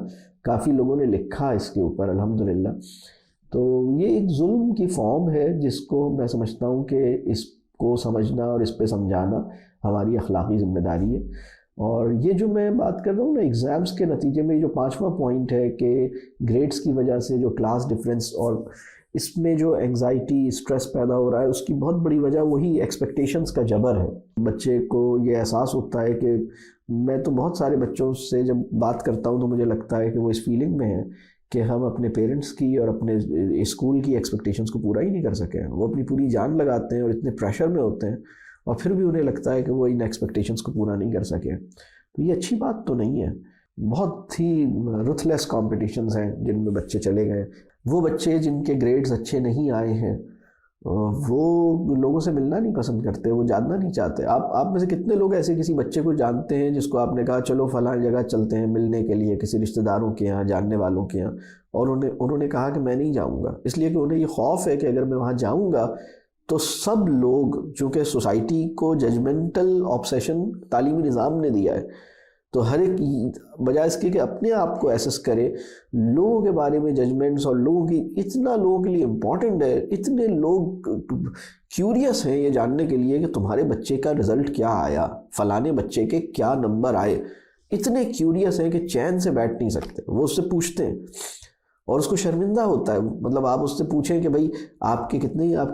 کافی لوگوں نے لکھا اس کے اوپر الحمدللہ۔ تو یہ ایک ظلم کی فارم ہے جس کو میں سمجھتا ہوں کہ اس کو سمجھنا اور اس پہ سمجھانا ہماری اخلاقی ذمہ داری ہے۔ اور یہ جو میں بات کر رہا ہوں نا ایگزامز کے نتیجے میں، جو پانچواں پوائنٹ ہے کہ گریڈز کی وجہ سے جو کلاس ڈفرینس اور اس میں جو انگزائٹی اسٹریس پیدا ہو رہا ہے، اس کی بہت بڑی وجہ وہی ایکسپیکٹیشنز کا جبر ہے۔ بچے کو یہ احساس ہوتا ہے کہ میں تو بہت سارے بچوں سے جب بات کرتا ہوں تو مجھے لگتا ہے کہ وہ اس فیلنگ میں ہیں کہ ہم اپنے پیرنٹس کی اور اپنے اسکول کی ایکسپیکٹیشنز کو پورا ہی نہیں کر سکے ہیں۔ وہ اپنی پوری جان لگاتے ہیں اور اتنے پریشر میں ہوتے ہیں، اور پھر بھی انہیں لگتا ہے کہ وہ ان ایکسپیکٹیشنز کو پورا نہیں کر سکے۔ تو یہ اچھی بات تو نہیں ہے۔ بہت ہی رتھلیس کمپٹیشنز ہیں جن میں بچے چلے گئے۔ وہ بچے جن کے گریڈز اچھے نہیں آئے ہیں وہ لوگوں سے ملنا نہیں پسند کرتے، وہ جاننا نہیں چاہتے۔ آپ میں سے کتنے لوگ ایسے کسی بچے کو جانتے ہیں جس کو آپ نے کہا چلو فلاں جگہ چلتے ہیں ملنے کے لیے کسی رشتہ داروں کے یہاں، جاننے والوں کے یہاں، اور انہوں نے کہا کہ میں نہیں جاؤں گا، اس لیے کہ انہیں یہ خوف ہے کہ اگر میں وہاں جاؤں گا تو سب لوگ، چونکہ سوسائٹی کو ججمنٹل آبسیشن تعلیمی نظام نے دیا ہے، تو ہر ایک بجائے اس کے کہ اپنے آپ کو ایسس کرے، لوگوں کے بارے میں ججمنٹس اور لوگوں کی اتنا لوگوں کے لیے امپورٹنٹ ہے، اتنے لوگ کیوریس ہیں یہ جاننے کے لیے کہ تمہارے بچے کا رزلٹ کیا آیا، فلانے بچے کے کیا نمبر آئے، اتنے کیوریس ہیں کہ چین سے بیٹھ نہیں سکتے، وہ اس سے پوچھتے ہیں۔ اور اس کو شرمندہ ہوتا ہے. مطلب آپ اس سے پوچھیں کہ بھائی آپ کے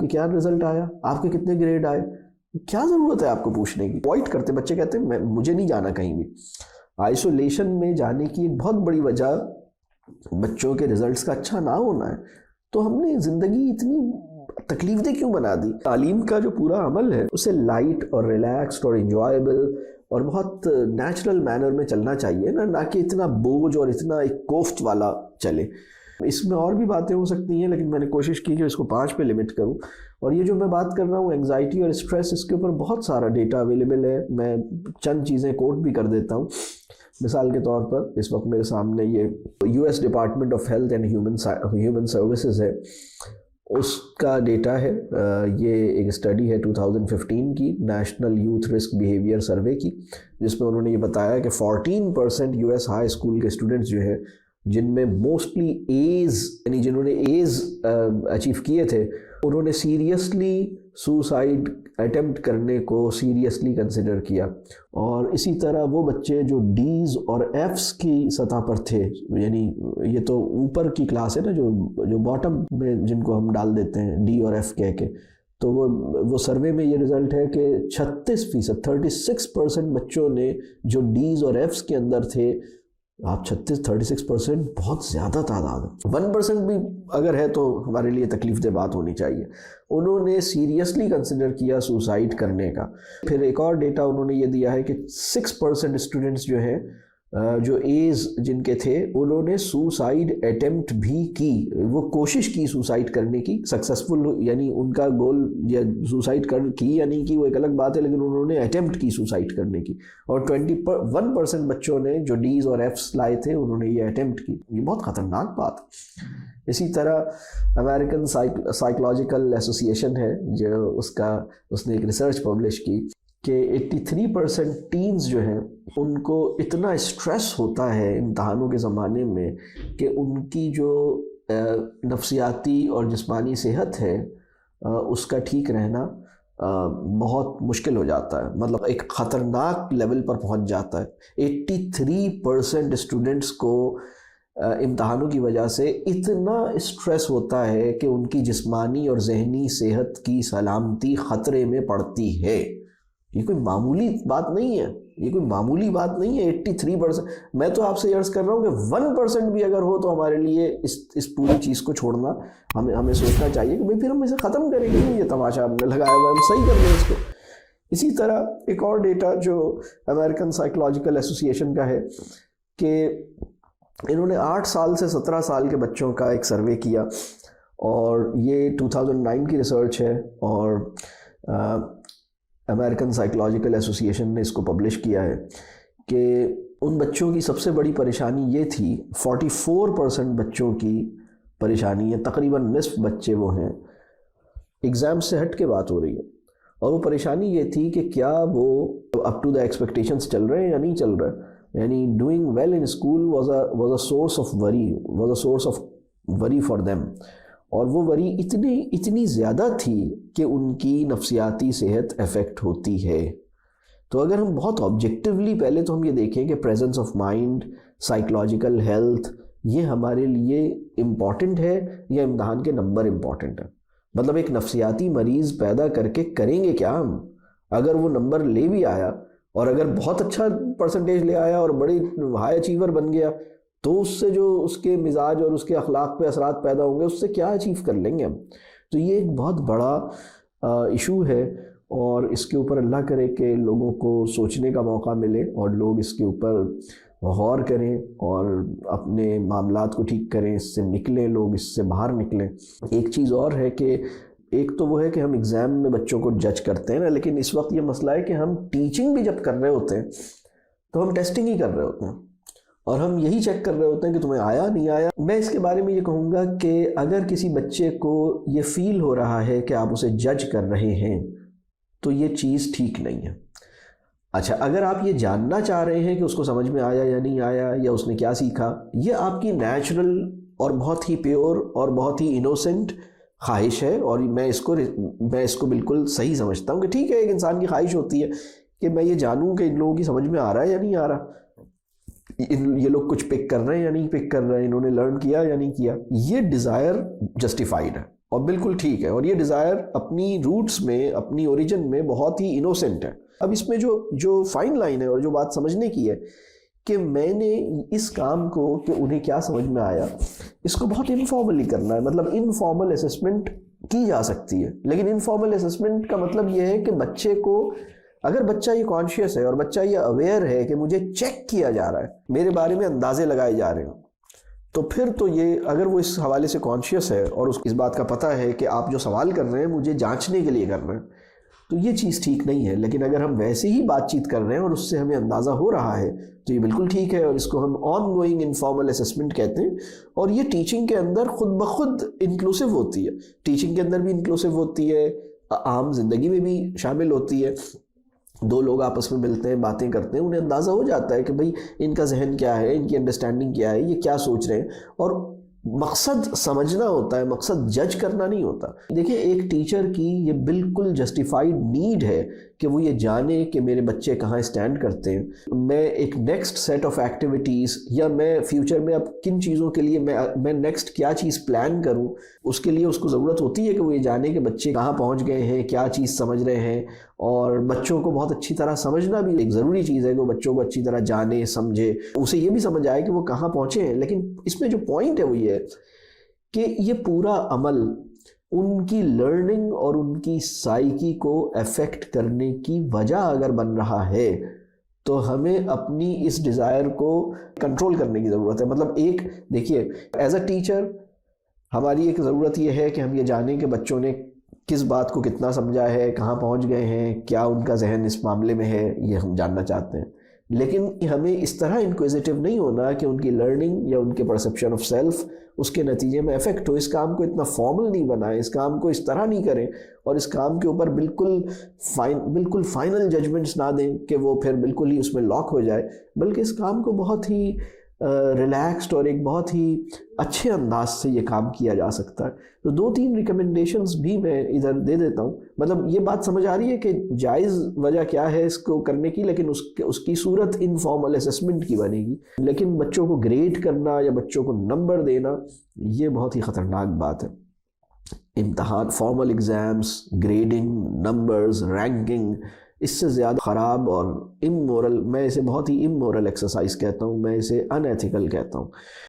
کیا رزلٹ آیا, آپ کے کتنے گریڈ آئے, کیا ضرورت ہے آپ کو پوچھنے کی. اوائڈ کرتے بچے, کہتے ہیں مجھے نہیں جانا کہیں بھی. آئسولیشن میں جانے کی ایک بہت بڑی وجہ بچوں کے رزلٹس کا اچھا نہ ہونا ہے. تو ہم نے زندگی اتنی تکلیف دہ کیوں بنا دی؟ تعلیم کا جو پورا عمل ہے اسے لائٹ اور ریلیکسڈ اور انجوائبل اور بہت نیچرل مینر میں چلنا چاہیے نہ کہ اتنا بوجھ اور اتنا ایک کوفت والا چلے. اس میں اور بھی باتیں ہو سکتی ہیں لیکن میں نے کوشش کی کہ اس کو 5 پہ لمٹ کروں. اور یہ جو میں بات کر رہا ہوں انگزائٹی اور اسٹریس, اس کے اوپر بہت سارا ڈیٹا اویلیبل ہے. میں چند چیزیں کوٹ بھی کر دیتا ہوں. مثال کے طور پر اس وقت میرے سامنے یہ US department of health and human services ہے, اس کا ڈیٹا ہے. یہ ایک اسٹڈی ہے 2015 کی, national youth risk behaviour survey کی, جس میں انہوں نے یہ بتایا کہ 14% US ہائی اسکول کے اسٹوڈنٹس جو ہیں جن میں موسٹلی ایز یعنی جنہوں نے ایز اچیو کیے تھے, انہوں نے سیریسلی سوسائڈ اٹیمپٹ کرنے کو سیریسلی کنسیڈر کیا. اور اسی طرح وہ بچے جو ڈیز اور ایفس کی سطح پر تھے, یعنی یہ تو اوپر کی کلاس ہے نا, جو باٹم میں جن کو ہم ڈال دیتے ہیں ڈی اور ایف کہہ کے, تو وہ سروے میں یہ رزلٹ ہے کہ 36% بچوں نے جو ڈیز اور ایفس کے اندر تھے, آپ 36% بہت زیادہ تعداد ہے. 1% بھی اگر ہے تو ہمارے لیے تکلیف دہ بات ہونی چاہیے. انہوں نے سیریسلی کنسیڈر کیا سوسائڈ کرنے کا. پھر ایک اور ڈیٹا انہوں نے یہ دیا ہے کہ 6% اسٹوڈنٹس جو ہیں جو ایز جن کے تھے, انہوں نے سوسائڈ اٹیمپٹ بھی کی, وہ کوشش کی سوسائڈ کرنے کی. سکسیسفل یعنی ان کا گول یا سوسائڈ کی یا نہیں کی وہ ایک الگ بات ہے, لیکن انہوں نے اٹیمپٹ کی سوسائڈ کرنے کی. اور 21% بچوں نے جو ڈیز اور ایفس لائے تھے انہوں نے یہ اٹیمپٹ کی. یہ بہت خطرناک بات ہے. اسی طرح امریکن سائیکولوجیکل ایسوسیشن ہے جو اس نے ایک ریسرچ پبلش کی کہ 83% ٹینز جو ہیں ان کو اتنا اسٹریس ہوتا ہے امتحانوں کے زمانے میں کہ ان کی جو نفسیاتی اور جسمانی صحت ہے اس کا ٹھیک رہنا بہت مشکل ہو جاتا ہے. مطلب ایک خطرناک لیول پر پہنچ جاتا ہے. 83% اسٹوڈنٹس کو امتحانوں کی وجہ سے اتنا اسٹریس ہوتا ہے کہ ان کی جسمانی اور ذہنی صحت کی سلامتی خطرے میں پڑتی ہے. یہ کوئی معمولی بات نہیں ہے, یہ کوئی معمولی بات نہیں ہے. 83%. میں تو آپ سے عرض کر رہا ہوں کہ 1% بھی اگر ہو تو ہمارے لیے اس پوری چیز کو چھوڑنا, ہمیں سوچنا چاہیے کہ پھر ہم اسے ختم کریں گے. یہ تماشا ہم نے لگایا ہوا ہے, ہم صحیح کر لیں اس کو. اسی طرح ایک اور ڈیٹا جو امریکن سائیکولوجیکل ایسوسیشن کا ہے کہ انہوں نے 8 سال سے 17 سال کے بچوں کا ایک سروے کیا, اور یہ 2009 کی ریسرچ ہے, اور امریکن سائیکولوجیکل ایسوسیشن نے اس کو پبلش کیا ہے کہ ان بچوں کی سب سے بڑی پریشانی یہ تھی, 44% بچوں کی پریشانی ہے, تقریباً نصف بچے وہ ہیں, ایگزام سے ہٹ کے بات ہو رہی ہے, اور وہ پریشانی یہ تھی کہ کیا وہ اپ ٹو دا ایکسپیکٹیشنز چل رہے ہیں یا نہیں چل رہے. یعنی doing well in school was a source of worry for them. اور وہ وری اتنی زیادہ تھی کہ ان کی نفسیاتی صحت افیکٹ ہوتی ہے. تو اگر ہم بہت آبجیکٹیولی پہلے تو ہم یہ دیکھیں کہ presence of mind, psychological health, یہ ہمارے لیے امپورٹنٹ ہے یا امتحان کے نمبر امپورٹنٹ ہے. مطلب ایک نفسیاتی مریض پیدا کر کے کریں گے کیا ہم؟ اگر وہ نمبر لے بھی آیا اور اگر بہت اچھا پرسنٹیج لے آیا اور بڑی ہائی اچیور بن گیا, تو اس سے جو اس کے مزاج اور اس کے اخلاق پہ اثرات پیدا ہوں گے, اس سے کیا اچیو کر لیں گے ہم؟ تو یہ ایک بہت بڑا ایشو ہے, اور اس کے اوپر اللہ کرے کہ لوگوں کو سوچنے کا موقع ملے اور لوگ اس کے اوپر غور کریں اور اپنے معاملات کو ٹھیک کریں, اس سے نکلیں, لوگ اس سے باہر نکلیں. ایک چیز اور ہے کہ ایک تو وہ ہے کہ ہم ایگزام میں بچوں کو جج کرتے ہیں نا, لیکن اس وقت یہ مسئلہ ہے کہ ہم ٹیچنگ بھی جب کر رہے ہوتے ہیں تو ہم ٹیسٹنگ ہی کر رہے ہوتے ہیں, اور ہم یہی چیک کر رہے ہوتے ہیں کہ تمہیں آیا نہیں آیا. میں اس کے بارے میں یہ کہوں گا کہ اگر کسی بچے کو یہ فیل ہو رہا ہے کہ آپ اسے جج کر رہے ہیں تو یہ چیز ٹھیک نہیں ہے. اچھا, اگر آپ یہ جاننا چاہ رہے ہیں کہ اس کو سمجھ میں آیا یا نہیں آیا یا اس نے کیا سیکھا, یہ آپ کی نیچرل اور بہت ہی پیور اور بہت ہی انوسنٹ خواہش ہے, اور میں اس کو بالکل صحیح سمجھتا ہوں کہ ٹھیک ہے, ایک انسان کی خواہش ہوتی ہے کہ میں یہ جانوں کہ ان لوگوں کی سمجھ میں آ رہا ہے یا نہیں آ رہا. یہ لوگ کچھ پک کر رہے ہیں یا نہیں پک کر رہے ہیں، انہوں نے لرن کیا یا نہیں کیا. یہ ڈیزائر جسٹیفائڈ ہے اور بالکل ٹھیک ہے، اور یہ ڈیزائر اپنی روٹس میں، اپنی اوریجن میں بہت ہی انوسینٹ ہے. اب اس میں جو فائن لائن ہے اور جو بات سمجھنے کی ہے کہ میں نے اس کام کو، کہ انہیں کیا سمجھ میں آیا، اس کو بہت انفارملی کرنا ہے. مطلب انفارمل اسسمنٹ کی جا سکتی ہے، لیکن انفارمل اسسمنٹ کا مطلب یہ ہے کہ بچے کو، اگر بچہ یہ کانشیس ہے اور بچہ یہ اویئر ہے کہ مجھے چیک کیا جا رہا ہے، میرے بارے میں اندازے لگائے جا رہے ہیں، تو پھر تو یہ، اگر وہ اس حوالے سے کانشیس ہے اور اس بات کا پتہ ہے کہ آپ جو سوال کر رہے ہیں مجھے جانچنے کے لیے کر رہے ہیں، تو یہ چیز ٹھیک نہیں ہے. لیکن اگر ہم ویسے ہی بات چیت کر رہے ہیں اور اس سے ہمیں اندازہ ہو رہا ہے تو یہ بالکل ٹھیک ہے، اور اس کو ہم آن گوئنگ انفارمل اسسمنٹ کہتے ہیں. اور یہ ٹیچنگ کے اندر خود بخود انکلوسیو ہوتی ہے، ٹیچنگ کے اندر بھی انکلوسیو ہوتی ہے، عام زندگی میں بھی شامل ہوتی ہے. دو لوگ آپس میں ملتے ہیں، باتیں کرتے ہیں، انہیں اندازہ ہو جاتا ہے کہ بھئی ان کا ذہن کیا ہے، ان کی انڈرسٹینڈنگ کیا ہے، یہ کیا سوچ رہے ہیں. اور مقصد سمجھنا ہوتا ہے، مقصد جج کرنا نہیں ہوتا. دیکھیں، ایک ٹیچر کی یہ بالکل جسٹیفائڈ نیڈ ہے کہ وہ یہ جانے کہ میرے بچے کہاں اسٹینڈ کرتے ہیں. میں ایک نیکسٹ سیٹ آف ایکٹیویٹیز، یا میں فیوچر میں اب کن چیزوں کے لیے میں نیکسٹ کیا چیز پلان کروں، اس کے لیے اس کو ضرورت ہوتی ہے کہ وہ یہ جانے کہ بچے کہاں پہنچ گئے ہیں، کیا چیز سمجھ رہے ہیں. اور بچوں کو بہت اچھی طرح سمجھنا بھی ایک ضروری چیز ہے کہ وہ بچوں کو اچھی طرح جانے، سمجھے، اسے یہ بھی سمجھ آئے کہ وہ کہاں پہنچے ہیں. لیکن اس میں جو پوائنٹ ہے وہ یہ ہے کہ یہ پورا عمل ان کی لرننگ اور ان کی سائیکی کو افیکٹ کرنے کی وجہ اگر بن رہا ہے تو ہمیں اپنی اس ڈیزائر کو کنٹرول کرنے کی ضرورت ہے. مطلب ایک دیکھیے، ایز اے ٹیچر ہماری ایک ضرورت یہ ہے کہ ہم یہ جانیں کہ بچوں نے کس بات کو کتنا سمجھا ہے، کہاں پہنچ گئے ہیں، کیا ان کا ذہن اس معاملے میں ہے، یہ ہم جاننا چاہتے ہیں. لیکن ہمیں اس طرح انکویزیٹو نہیں ہونا کہ ان کی لرننگ یا ان کے پرسپشن آف سیلف اس کے نتیجے میں افیکٹ ہو. اس کام کو اتنا فارمل نہیں بنائیں، اس کام کو اس طرح نہیں کریں، اور اس کام کے اوپر بالکل فائنل ججمنٹس نہ دیں کہ وہ پھر بالکل ہی اس میں لاک ہو جائے. بلکہ اس کام کو بہت ہی ریلیکسڈ اور ایک بہت ہی اچھے انداز سے یہ کام کیا جا سکتا ہے. تو 2-3 ریکمنڈیشنز بھی میں ادھر دے دیتا ہوں. مطلب یہ بات سمجھ آ رہی ہے کہ جائز وجہ کیا ہے اس کو کرنے کی، لیکن اس کی صورت انفارمل اسسمنٹ کی بنے گی. لیکن بچوں کو گریڈ کرنا یا بچوں کو نمبر دینا یہ بہت ہی خطرناک بات ہے. امتحان، formal exams, grading, numbers, ranking, اس سے زیادہ خراب اور امورل، میں اسے بہت ہی امورل ایکسرسائز کہتا ہوں، میں اسے ان ایتھیکل کہتا ہوں.